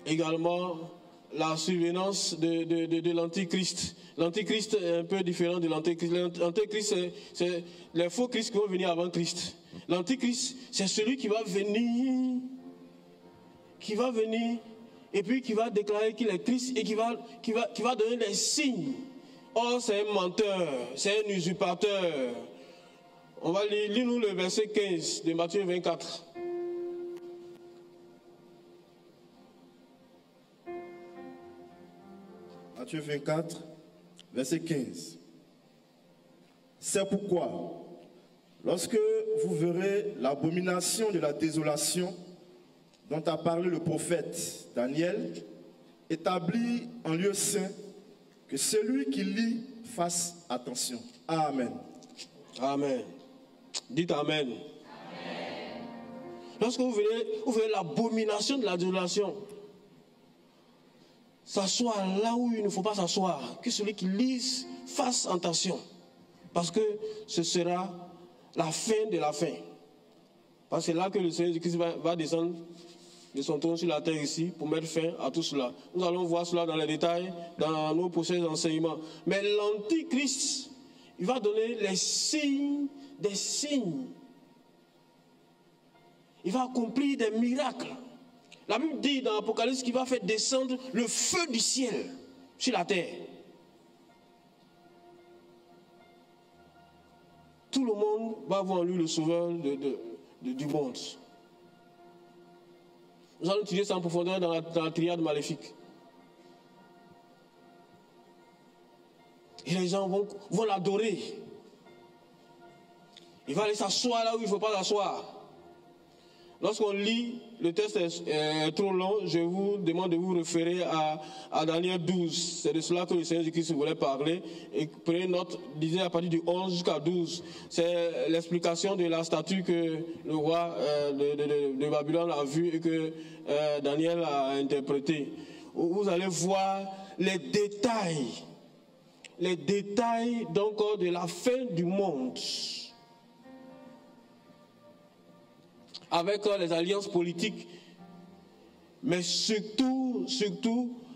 également la survenance de l'antichrist. L'antichrist est un peu différent de l'antéchrist. L'antéchrist, c'est les faux Christ qui vont venir avant Christ. L'antichrist, c'est celui qui va venir et puis qui va déclarer qu'il est Christ et qui va donner des signes. Or, c'est un menteur, c'est un usurpateur. On va lire nous le verset 15 de Matthieu 24. Matthieu 24, verset 15. C'est pourquoi, lorsque vous verrez l'abomination de la désolation dont a parlé le prophète Daniel, établi en lieu saint, que celui qui lit fasse attention. Amen. Amen. Dites Amen. Amen. Lorsque vous verrez l'abomination de la désolation, s'asseoir là où il ne faut pas s'asseoir, que celui qui lise fasse attention, parce que ce sera la fin de la fin. Parce que c'est là que le Seigneur Jésus-Christ va descendre de son trône sur la terre ici pour mettre fin à tout cela. Nous allons voir cela dans les détails dans nos prochains enseignements. Mais l'Antichrist, il va donner les signes, des signes. Il va accomplir des miracles. La Bible dit dans l'Apocalypse qu'il va faire descendre le feu du ciel sur la terre. Tout le monde va voir en lui le sauveur du monde. Nous allons étudier ça en profondeur dans la triade maléfique. Et les gens vont l'adorer. Il va aller s'asseoir là où il ne faut pas s'asseoir. Lorsqu'on lit, le texte est trop long, je vous demande de vous référer à Daniel 12. C'est de cela que le Seigneur Jésus-Christ voulait parler. Et prenez note, lisez à partir du 11 jusqu'à 12. C'est l'explication de la statue que le roi de Babylone a vue et que Daniel a interprétée. Vous allez voir les détails donc de la fin du monde. Avec les alliances politiques, mais surtout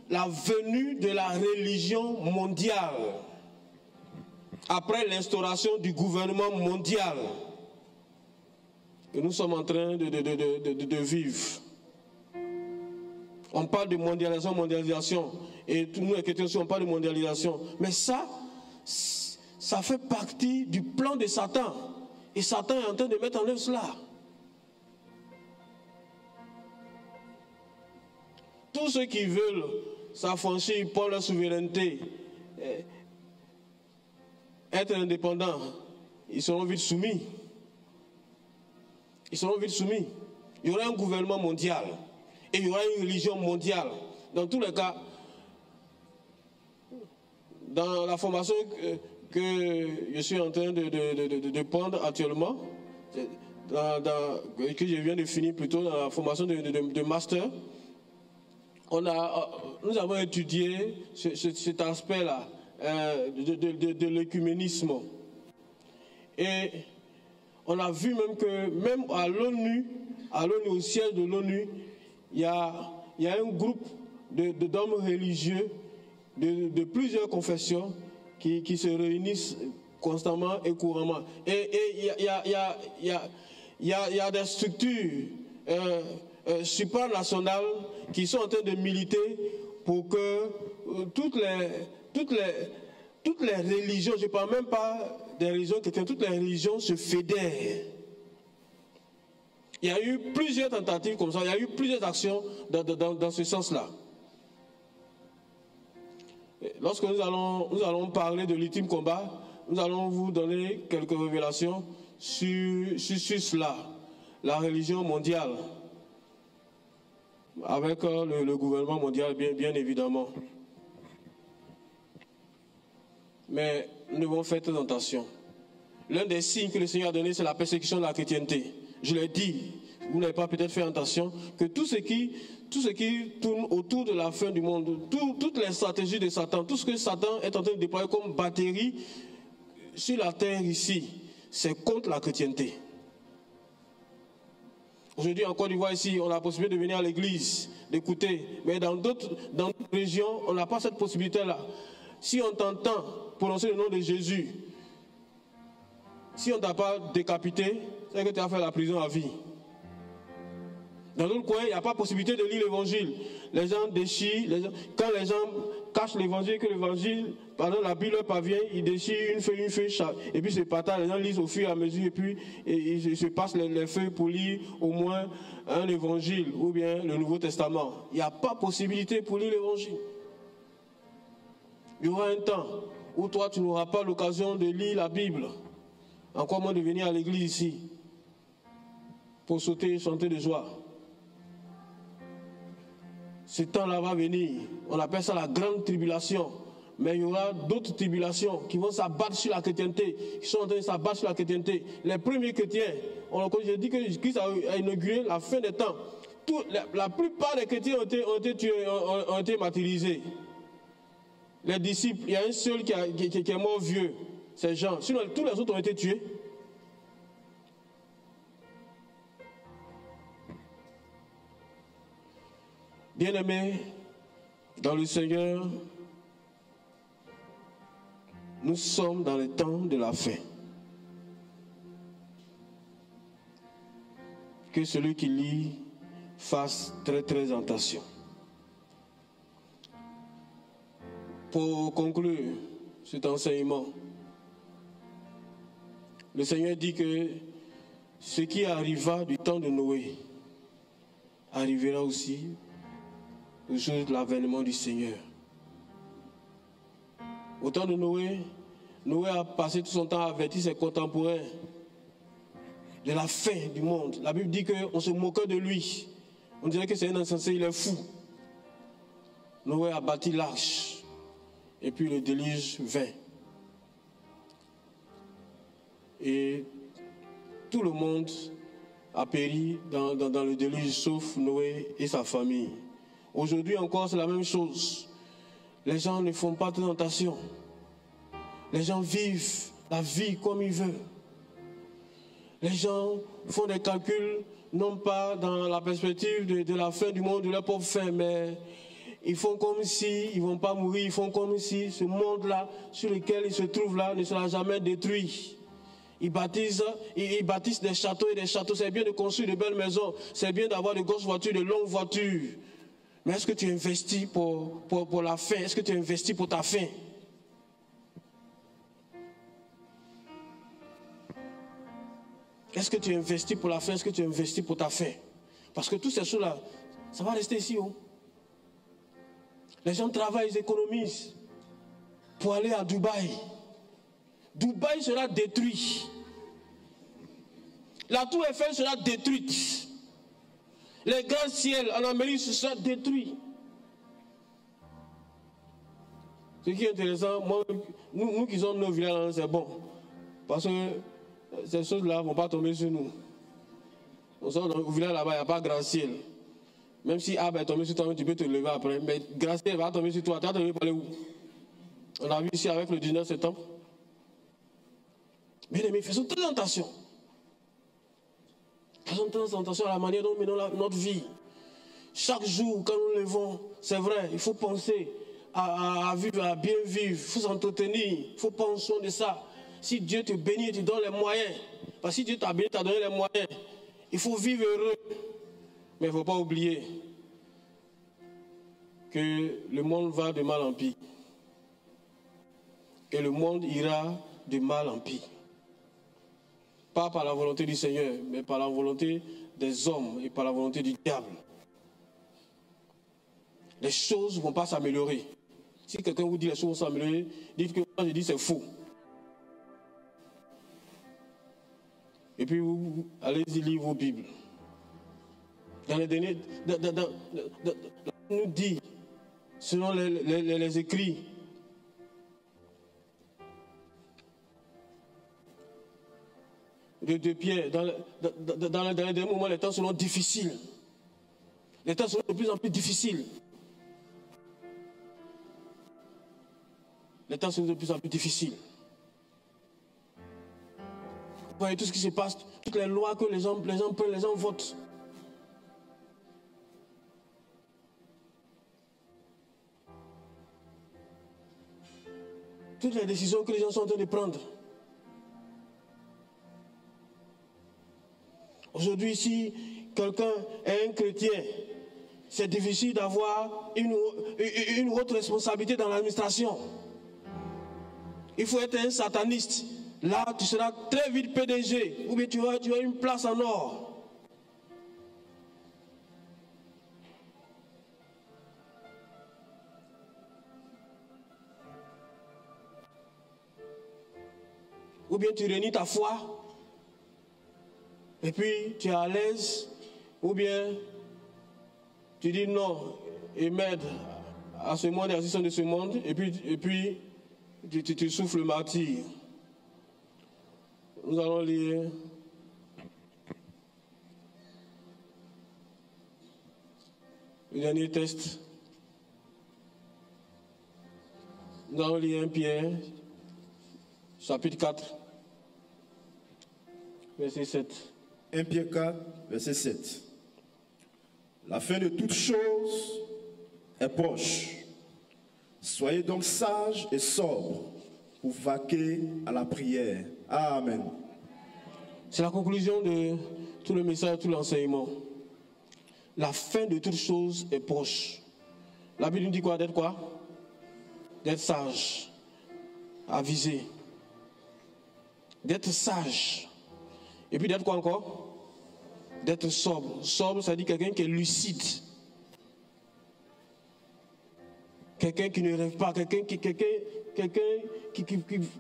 la venue de la religion mondiale, après l'instauration du gouvernement mondial que nous sommes en train de vivre. On parle de mondialisation, et nous les chrétiens aussi on parle de mondialisation, mais ça fait partie du plan de Satan, et Satan est en train de mettre en œuvre cela. Tous ceux qui veulent s'affranchir pour leur souveraineté, être indépendants, ils seront vite soumis. Ils seront vite soumis. Il y aura un gouvernement mondial et il y aura une religion mondiale. Dans tous les cas, dans la formation que je suis en train de prendre actuellement, que je viens de finir plutôt dans la formation de master, nous avons étudié cet aspect-là de l'écuménisme. Et on a vu même que, même à l'ONU, au siège de l'ONU, il y a un groupe d'hommes religieux de plusieurs confessions qui se réunissent constamment et couramment. Et il y a des structures supranationales qui sont en train de militer pour que toutes les religions, je ne parle même pas des religions chrétiennes, toutes les religions se fédèrent. Il y a eu plusieurs tentatives comme ça, il y a eu plusieurs actions dans ce sens-là. Lorsque nous allons parler de l'ultime combat, nous allons vous donner quelques révélations sur cela, la religion mondiale, avec le gouvernement mondial, bien évidemment. Mais nous devons faire très attention. L'un des signes que le Seigneur a donné, c'est la persécution de la chrétienté. Je l'ai dit, vous n'avez pas peut-être fait attention, que tout ce qui tourne autour de la fin du monde, toutes les stratégies de Satan, tout ce que Satan est en train de déployer comme batterie sur la terre ici, c'est contre la chrétienté. Aujourd'hui, en Côte d'Ivoire, ici, on a la possibilité de venir à l'église, d'écouter. Mais dans d'autres régions, on n'a pas cette possibilité-là. Si on t'entend prononcer le nom de Jésus, si on ne t'a pas décapité, c'est que tu as fait la prison à vie. Dans d'autres coins, il n'y a pas possibilité de lire l'évangile. Les gens déchirent, quand les gens cachent l'évangile, que l'évangile, pendant la Bible leur parvient, ils déchirent une feuille, et puis c'est partage, les gens lisent au fur et à mesure, et puis ils se passent les feuilles pour lire au moins un évangile, ou bien le Nouveau Testament. Il n'y a pas possibilité pour lire l'évangile. Il y aura un temps où toi, tu n'auras pas l'occasion de lire la Bible, encore moins de venir à l'église ici, pour sauter et chanter de joie. Ce temps-là va venir. On appelle ça la grande tribulation. Mais il y aura d'autres tribulations qui vont s'abattre sur la chrétienté, qui sont en train de s'abattre sur la chrétienté. Les premiers chrétiens, j'ai dit que Jésus-Christ a inauguré la fin des temps. La plupart des chrétiens ont été tués, ont été martyrisés. Les disciples, il y a un seul qui est mort vieux, c'est Jean. Sinon, tous les autres ont été tués. Bien-aimés, dans le Seigneur, nous sommes dans le temps de la fin. Que celui qui lit fasse très très attention. Pour conclure cet enseignement, le Seigneur dit que ce qui arriva du temps de Noé arrivera aussi au jour de l'avènement du Seigneur. Au temps de Noé, Noé a passé tout son temps à avertir ses contemporains de la fin du monde. La Bible dit qu'on se moquait de lui. On dirait que c'est un insensé, il est fou. Noé a bâti l'arche. Et puis le déluge vint. Et tout le monde a péri dans le déluge, sauf Noé et sa famille. Aujourd'hui encore, c'est la même chose. Les gens ne font pas de tentation. Les gens vivent la vie comme ils veulent. Les gens font des calculs, non pas dans la perspective de la fin du monde, de leur propre fin, mais ils font comme si ils ne vont pas mourir, ils font comme si ce monde-là, sur lequel ils se trouvent là, ne sera jamais détruit. Ils bâtissent des châteaux et des châteaux. C'est bien de construire de belles maisons, c'est bien d'avoir de grosses voitures, de longues voitures. Mais est-ce que tu investis pour la fin? Est-ce que tu investis pour ta fin? Est-ce que tu investis pour la fin? Est-ce que tu investis pour ta fin? Parce que toutes ces choses-là, ça va rester ici. Oh. Les gens travaillent, ils économisent pour aller à Dubaï. Dubaï sera détruit. La tour Eiffel sera détruite. Les grands ciels en Amérique seront détruits. Ce qui est intéressant, moi, nous qui sommes nos villages, c'est bon. Parce que ces choses-là ne vont pas tomber sur nous. Au village là-bas, il n'y a pas grand ciel. Même si Ab est tombé sur toi, tu peux te lever après. Mais grand ciel va tomber sur toi. Tu vas te lever par où? On a vu ici avec le 19 septembre. Bien aimés, faisons très attention. Faisons très attention à la manière dont nous menons notre vie. Chaque jour, quand nous levons, c'est vrai, il faut penser à vivre, à bien vivre. Il faut s'entretenir. Il faut prendre soin de ça. Si Dieu te bénit, tu donnes les moyens. Parce que si Dieu t'a béni, tu as donné les moyens. Il faut vivre heureux. Mais il ne faut pas oublier que le monde va de mal en pis. Et le monde ira de mal en pis. Pas par la volonté du Seigneur, mais par la volonté des hommes et par la volonté du diable. Les choses ne vont pas s'améliorer. Si quelqu'un vous dit les choses vont s'améliorer, dites que moi je dis c'est faux. Et puis vous allez-y lire vos Bibles. Dans les derniers, nous dit, selon les écrits, de Pierre, dans les derniers moments, les temps seront difficiles. Les temps seront de plus en plus difficiles. Les temps seront de plus en plus difficiles. Vous voyez tout ce qui se passe, toutes les lois que les gens prennent, les gens votent. Toutes les décisions que les gens sont en train de prendre. Aujourd'hui, si quelqu'un est un chrétien, c'est difficile d'avoir une autre responsabilité dans l'administration. Il faut être un sataniste. Là, tu seras très vite PDG, ou bien tu as une place en or. Ou bien tu réunis ta foi. Et puis, tu es à l'aise, ou bien tu dis non, et m'aide à ce monde et à la situation de ce monde, et puis tu souffles le martyr. Nous allons lire le dernier test. Nous allons lire 1 Pierre, chapitre 4, verset 7. 1 Pierre 4, verset 7. La fin de toutes choses est proche. Soyez donc sages et sobres pour vaquer à la prière. Amen. C'est la conclusion de tout le message, tout l'enseignement. La fin de toutes choses est proche. La Bible nous dit quoi? D'être quoi? D'être sage, avisé. D'être sage. Et puis d'être quoi encore? D'être sobre. Sobre, ça dit quelqu'un qui est lucide. quelqu'un qui ne rêve pas, quelqu'un qui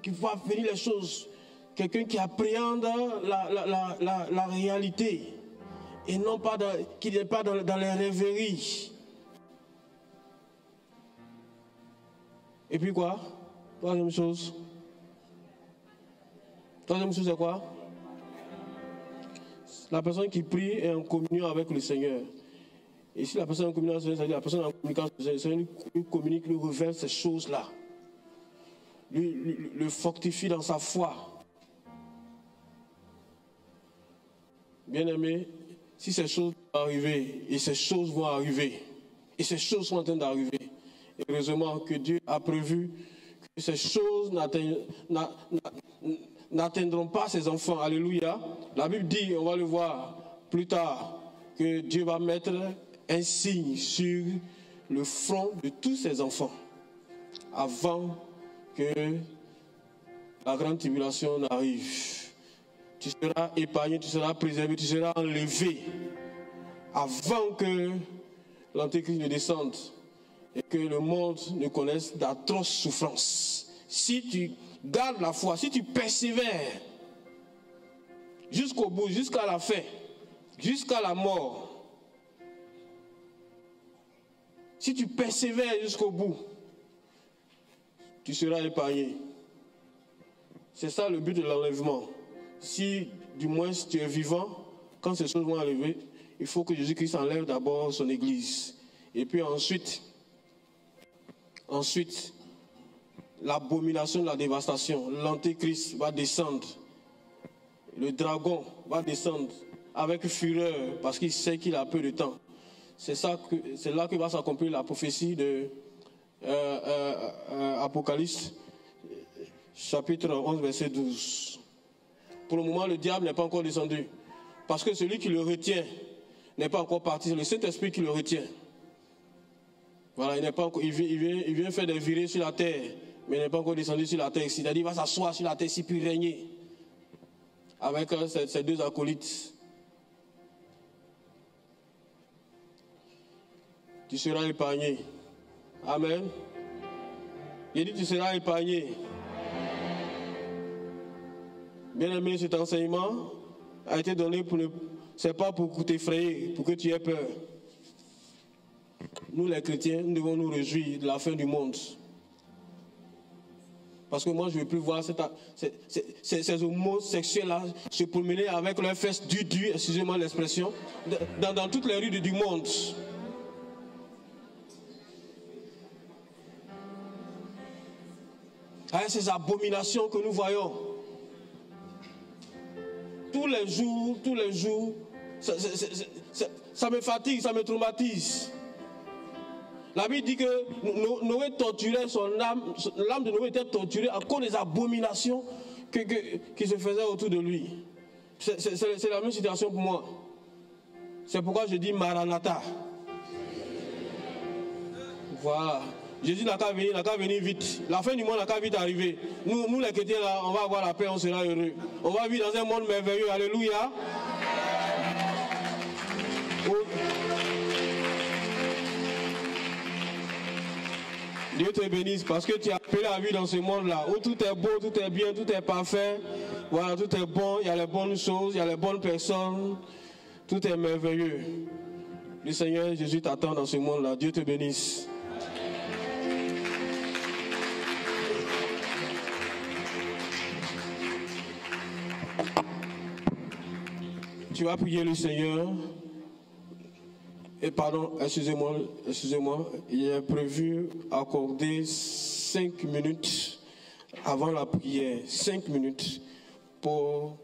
voit venir les choses, quelqu'un qui appréhende la réalité et non pas qui n'est pas dans les rêveries. Et puis quoi? Troisième chose. Troisième chose, c'est quoi? La personne qui prie est en communion avec le Seigneur. Et si la personne est en communion avec le Seigneur, c'est-à-dire la personne en communication avec le Seigneur, lui communique, lui révèle ces choses-là. Le fortifie dans sa foi. Bien-aimé, si ces choses vont arriver, et ces choses vont arriver, et ces choses sont en train d'arriver, et heureusement que Dieu a prévu que ces choses n'atteindront pas ses enfants. Alléluia. La Bible dit, on va le voir plus tard, que Dieu va mettre un signe sur le front de tous ses enfants avant que la grande tribulation n'arrive. Tu seras épargné, tu seras préservé, tu seras enlevé avant que l'Antéchrist ne descende et que le monde ne connaisse d'atroces souffrances. Si tu gardes la foi, si tu persévères jusqu'au bout, jusqu'à la fin, jusqu'à la mort, si tu persévères jusqu'au bout, tu seras épargné. C'est ça le but de l'enlèvement. Si du moins tu es vivant, quand ces choses vont arriver, il faut que Jésus-Christ enlève d'abord son Église. Et puis ensuite, l'abomination de la dévastation, l'Antéchrist va descendre. Le dragon va descendre avec fureur parce qu'il sait qu'il a peu de temps. C'est là que va s'accomplir la prophétie de Apocalypse, chapitre 11, verset 12. Pour le moment, le diable n'est pas encore descendu. Parce que celui qui le retient n'est pas encore parti. C'est le Saint-Esprit qui le retient. Voilà, il vient faire des virées sur la terre, mais il n'est pas encore descendu sur la terre. C'est-à-dire qu'il va s'asseoir sur la terre ici, puis régner avec ses deux acolytes. Tu seras épargné. Amen. Il dit tu seras épargné. Bien-aimé, cet enseignement a été donné c'est pas pour t'effrayer, pour que tu aies peur. Nous les chrétiens, nous devons nous réjouir de la fin du monde. Parce que moi, je ne veux plus voir ces homosexuels-là se promener avec leurs fesses du, excusez-moi l'expression, dans toutes les rues du monde. Avec ces abominations que nous voyons. Tous les jours, ça me fatigue, ça me traumatise. La Bible dit que Noé torturait son âme, l'âme de Noé était torturée à cause des abominations qui se faisaient autour de lui. C'est la même situation pour moi. C'est pourquoi je dis Maranatha. Voilà. Jésus n'a qu'à venir vite. La fin du monde n'a qu'à vite arriver. Nous les chrétiens là, on va avoir la paix, on sera heureux. On va vivre dans un monde merveilleux. Alléluia. Dieu te bénisse parce que tu es appelé à vivre dans ce monde-là où tout est beau, tout est bien, tout est parfait. Voilà, tout est bon, il y a les bonnes choses, il y a les bonnes personnes. Tout est merveilleux. Le Seigneur Jésus t'attend dans ce monde-là. Dieu te bénisse. Tu vas prier le Seigneur. Et pardon, excusez-moi, il est prévu accorder 5 minutes avant la prière, 5 minutes pour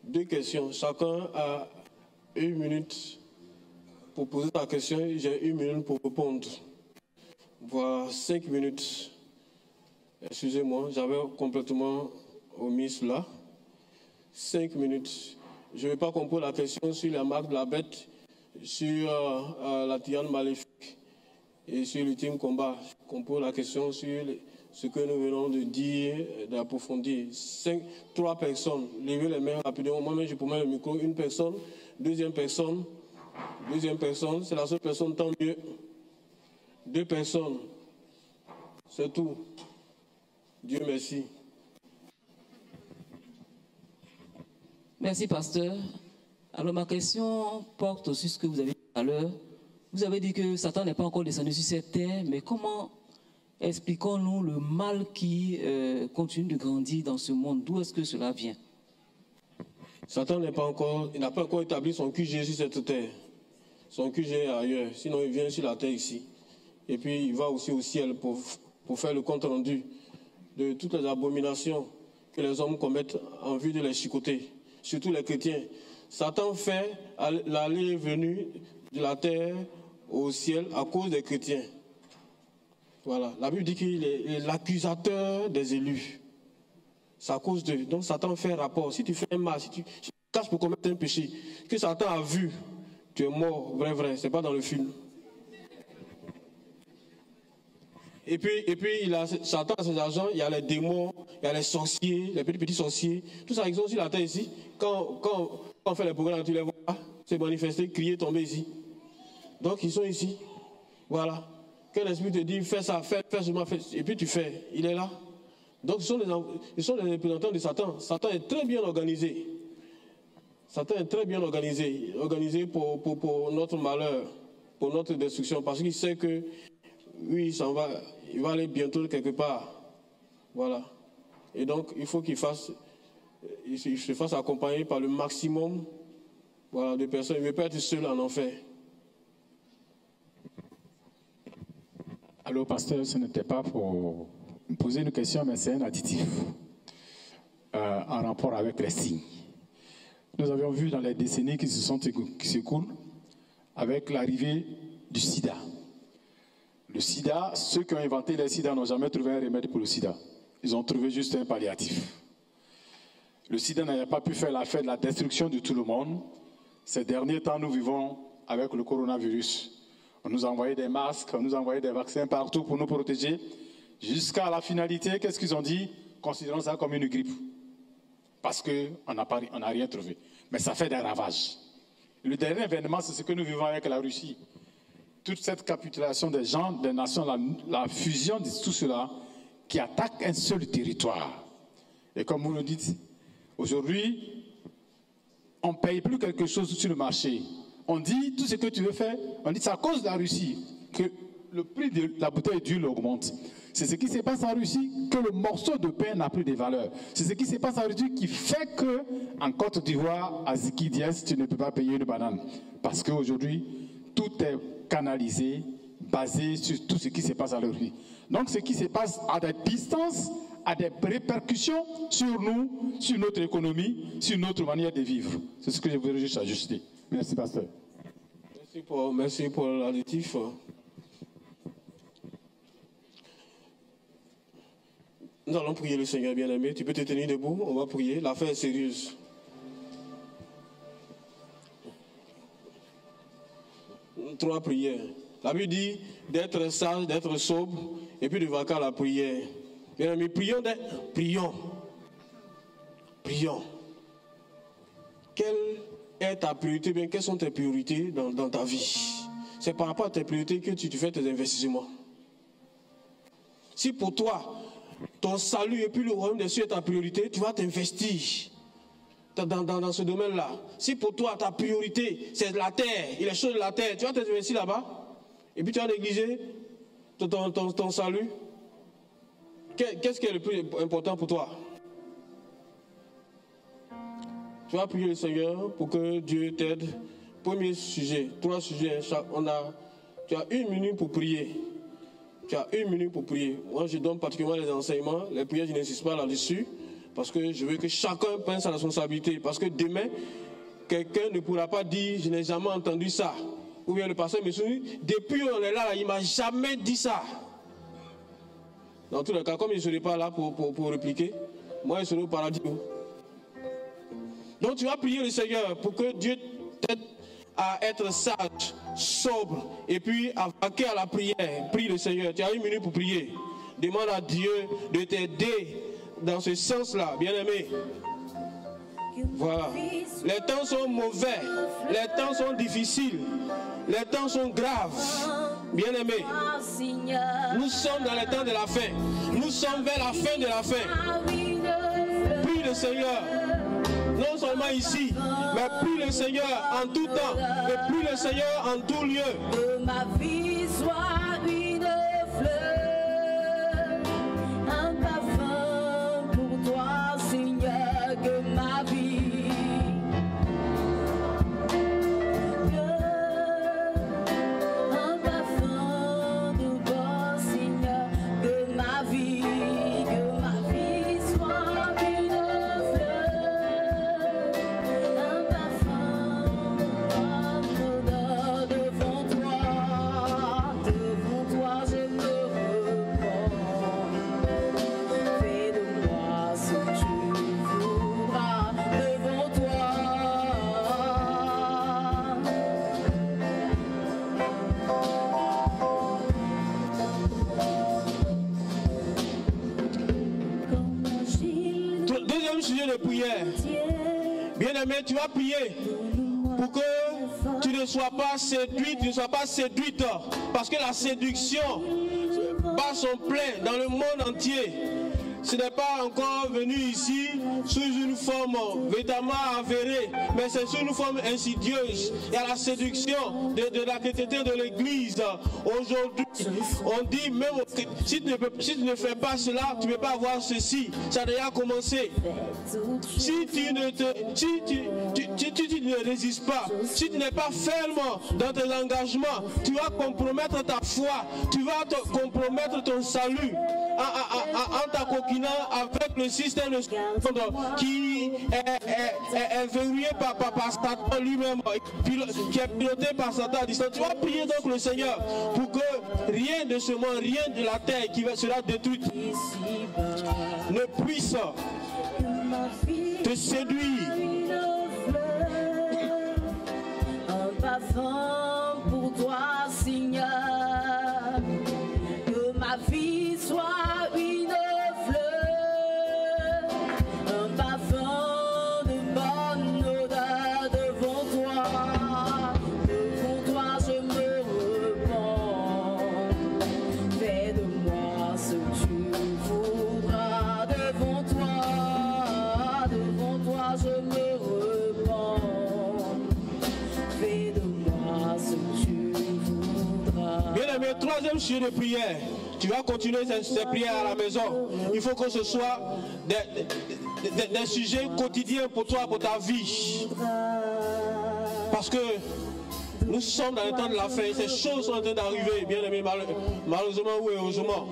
2 questions. Chacun a 1 minute pour poser ta question, j'ai 1 minute pour répondre. Voilà, 5 minutes. Excusez-moi, j'avais complètement omis cela. 5 minutes. Je ne vais pas qu'on pose la question sur la marque de la bête, sur la tyranne maléfique et sur l'ultime combat. Qu'on pose la question sur ce que nous venons de dire, d'approfondir. 3 personnes, levez les mains rapidement. Moi-même, je promets le micro. 1 personne, deuxième personne, c'est la seule personne, tant mieux. 2 personnes, C'est tout. Dieu merci. Merci, pasteur. Alors, ma question porte sur ce que vous avez dit tout à l'heure. Vous avez dit que Satan n'est pas encore descendu sur cette terre, mais comment expliquons-nous le mal qui continue de grandir dans ce monde? D'où est-ce que cela vient? Satan n'a pas encore établi son QG sur cette terre. Son QG est ailleurs. Sinon, il vient sur la terre ici. Et puis, il va aussi au ciel pour faire le compte rendu de toutes les abominations que les hommes commettent en vue de les chicoter. Surtout les chrétiens. Satan fait l'aller et venue de la terre au ciel à cause des chrétiens. Voilà. La Bible dit qu'il est l'accusateur des élus. C'est à cause d'eux. Donc Satan fait rapport. Si tu fais un mal, si tu caches pour commettre un péché, que Satan a vu, tu es mort, vrai, c'est pas dans le film. Et puis Satan a ses agents, il y a les démons, il y a les sorciers, les petits sorciers, tout ça, ils sont sur la terre ici. Quand on fait les programmes, tu les vois, se manifester, crier, tomber ici. Donc ils sont ici. Voilà. Quand l'esprit te dit, fais ça, fais seulement, fais, et puis tu fais, il est là. Donc ils sont les représentants de Satan. Satan est très bien organisé. Satan est très bien organisé pour notre malheur, pour notre destruction, parce qu'il sait que oui, il va aller bientôt quelque part. Voilà. Et donc, il faut qu'il se fasse accompagner par le maximum, voilà, de personnes. Il ne veut pas être seul en enfer. Alors, pasteur, ce n'était pas pour poser une question, mais c'est un additif en rapport avec les signes. Nous avions vu dans les décennies qui s'écoulent, avec l'arrivée du sida. Le sida, ceux qui ont inventé le sida n'ont jamais trouvé un remède pour le sida. Ils ont trouvé juste un palliatif. Le sida n'avait pas pu faire l'affaire de la destruction de tout le monde. Ces derniers temps, nous vivons avec le coronavirus. On nous a envoyé des masques, on nous a envoyé des vaccins partout pour nous protéger. Jusqu'à la finalité, qu'est-ce qu'ils ont dit? Considérons ça comme une grippe. Parce qu'on n'a rien trouvé. Mais ça fait des ravages. Le dernier événement, c'est ce que nous vivons avec la Russie. Toute cette capitulation des gens, des nations, la fusion de tout cela qui attaque un seul territoire. Et comme vous le dites, aujourd'hui, on ne paye plus quelque chose sur le marché. On dit tout ce que tu veux faire, on dit c'est à cause de la Russie que le prix de la bouteille d'huile augmente. C'est ce qui se passe en Russie que le morceau de pain n'a plus de valeur. C'est ce qui se passe en Russie qui fait qu'en Côte d'Ivoire, à Ziki-Diès, tu ne peux pas payer une banane. Parce qu'aujourd'hui, tout est canalisé, basé sur tout ce qui se passe à leur vie. Donc ce qui se passe à des distances a des répercussions sur nous, sur notre économie, sur notre manière de vivre. C'est ce que je voudrais juste ajuster. Merci, pasteur. Merci pour l'additif. Nous allons prier le Seigneur bien-aimé. Tu peux te tenir debout, on va prier. L'affaire est sérieuse. Trois prières. La Bible dit d'être sage, d'être sobre, et puis de vaquer à la prière. Bien-aimé, prions. Quelle est ta priorité, bien, quelles sont tes priorités dans ta vie? C'est par rapport à tes priorités que tu fais tes investissements. Si pour toi, ton salut et puis le royaume des cieux est ta priorité, tu vas t'investir dans ce domaine-là. Si pour toi, ta priorité, c'est la terre et les choses de la terre, tu vas t'investir là-bas et puis tu vas négliger ton salut. Qu'est-ce qui est le plus important pour toi? Tu vas prier le Seigneur pour que Dieu t'aide. Premier sujet, 3 sujets. Tu as 1 minute pour prier. Tu as 1 minute pour prier. Moi, je donne particulièrement les enseignements. Les prières, je n'insiste pas là-dessus. Parce que je veux que chacun prenne sa responsabilité. Parce que demain, quelqu'un ne pourra pas dire « je n'ai jamais entendu ça ». Ou bien le pasteur me souviens, depuis on est là, il ne m'a jamais dit ça. Dans tous les cas, comme il ne serait pas là pour répliquer, moi, je serai au paradis. Donc tu vas prier le Seigneur pour que Dieu t'aide à être sage, sobre, et puis à vaquer à la prière. Prie le Seigneur. Tu as 1 minute pour prier. Demande à Dieu de t'aider dans ce sens-là, bien-aimé. Voilà. Les temps sont mauvais, les temps sont difficiles, les temps sont graves. Bien-aimés, nous sommes dans les temps de la fin. Nous sommes vers la fin de la fin. Prie le Seigneur, non seulement ici, mais prie le Seigneur en tout temps et prie le Seigneur en tout lieu. Que ma vie soit une fleur, un parfum pour toi, Seigneur, que ma vie. Bien-aimé, tu vas prier pour que tu ne sois pas séduite, tu ne sois pas séduite, parce que la séduction bat son plein dans le monde entier. Ce n'est pas encore venu ici sous une forme véritablement avérée, mais c'est sous une forme insidieuse. Il y a la séduction de la chrétienté de l'Église. Aujourd'hui, on dit même si tu ne fais pas cela, tu ne peux pas avoir ceci. Ça a déjà commencé. Si tu ne résistes pas, si tu n'es pas ferme dans tes engagements, tu vas compromettre ta foi, tu vas compromettre ton salut en t'acoquinant avec le système de qui est verrouillé par Satan lui-même, qui est piloté par Satan à distance. Tu vas prier donc le Seigneur pour que rien de ce monde, rien de la terre qui sera détruite ne puisse te séduire. Un parfum pour toi, Seigneur, que ma vie soit une fleur, un parfum de bonne odeur devant toi je me repens. Fais de moi ce que tu voudras, devant toi je me repens. Fais de moi ce que tu voudras. Bien-aimé, troisième sujet de prière. Tu vas continuer ces prières à la maison. Il faut que ce soit des sujets quotidiens pour toi, pour ta vie. Parce que nous sommes dans le temps de la fin. Ces choses sont en train d'arriver, bien-aimé, malheureusement ou heureusement.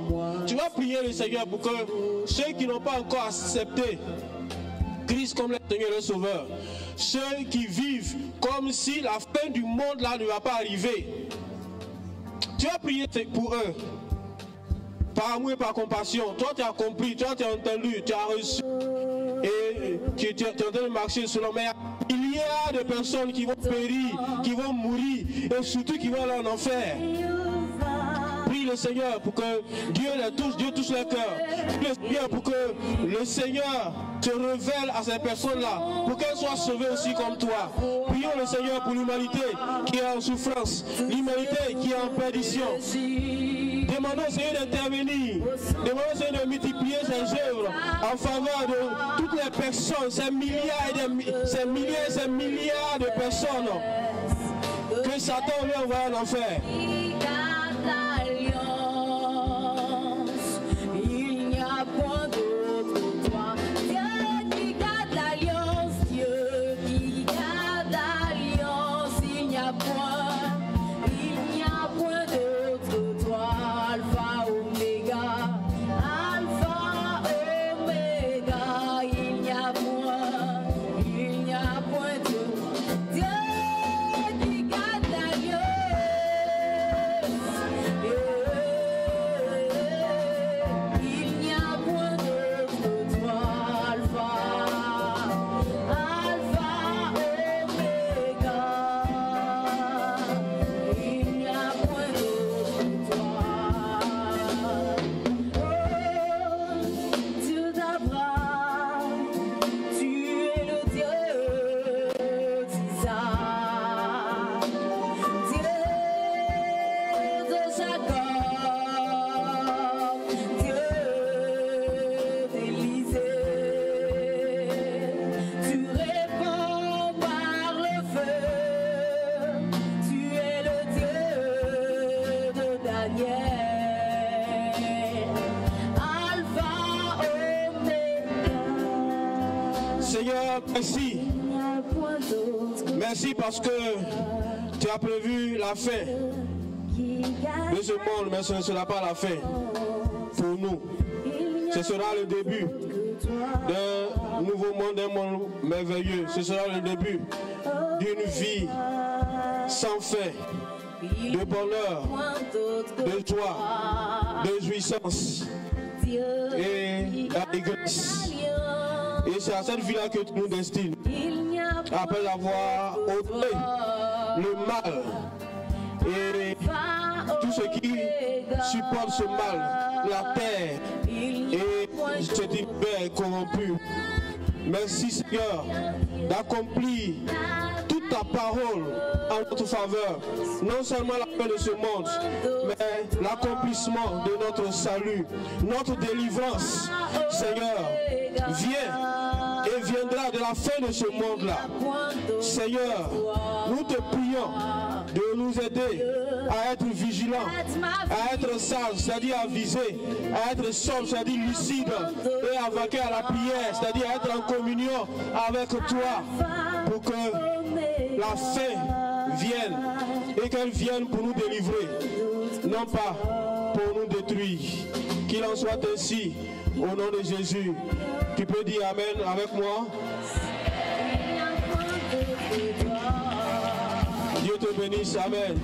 Tu vas prier le Seigneur pour que ceux qui n'ont pas encore accepté Christ comme le Seigneur et le Sauveur, ceux qui vivent comme si la fin du monde là ne va pas arriver, tu vas prier pour eux. Par amour et par compassion. Toi, tu as compris, toi, tu as entendu, tu as reçu. Et tu es en train de marcher selon. Mais il y a des personnes qui vont périr, qui vont mourir, et surtout qui vont aller en enfer. Prie le Seigneur pour que Dieu les touche, Dieu touche leur cœur. Prie le Seigneur pour que le Seigneur te révèle à ces personnes-là, pour qu'elles soient sauvées aussi comme toi. Prions le Seigneur pour l'humanité qui est en souffrance, l'humanité qui est en perdition. Demandons au Seigneur d'intervenir. Demandons au Seigneur de multiplier ses œuvres en faveur de toutes les personnes, ces milliers et ces milliards de personnes que Satan veut envoyer en enfer. Il n'y a point d'autre toi. Dieu qui garde l'alliance, Dieu qui garde l'alliance. Il n'y a point d'autre toi. Alpha, Oméga, Alpha, Oméga. Il n'y a point de Dieu qui garde l'alliance. Seigneur, merci. Merci parce que tu as prévu la fin de ce monde, mais ce ne sera pas la fin pour nous. Ce sera le début d'un nouveau monde, d'un monde merveilleux. Ce sera le début d'une vie sans fin, de bonheur, de joie, de jouissance et d'allégresse. Et c'est à cette vie-là que tu nous destines. Après avoir ôté le mal et tout ce qui supporte ce mal, la terre et cet univers corrompu. Merci Seigneur d'accomplir toute ta parole en notre faveur. Non seulement la paix de ce monde, mais l'accomplissement de notre salut, notre délivrance. Seigneur, viens et viendra de la fin de ce monde-là. Seigneur, nous te prions de nous aider à être vigilants, à être sages, c'est-à-dire avisés, à être sobres, c'est-à-dire lucides, et à vaquer à la prière, c'est-à-dire à être en communion avec toi, pour que la fin vienne, et qu'elle vienne pour nous délivrer, non pas pour nous détruire. Qu'il en soit ainsi, au nom de Jésus. Tu peux dire Amen avec moi? Dieu te bénisse, Amen.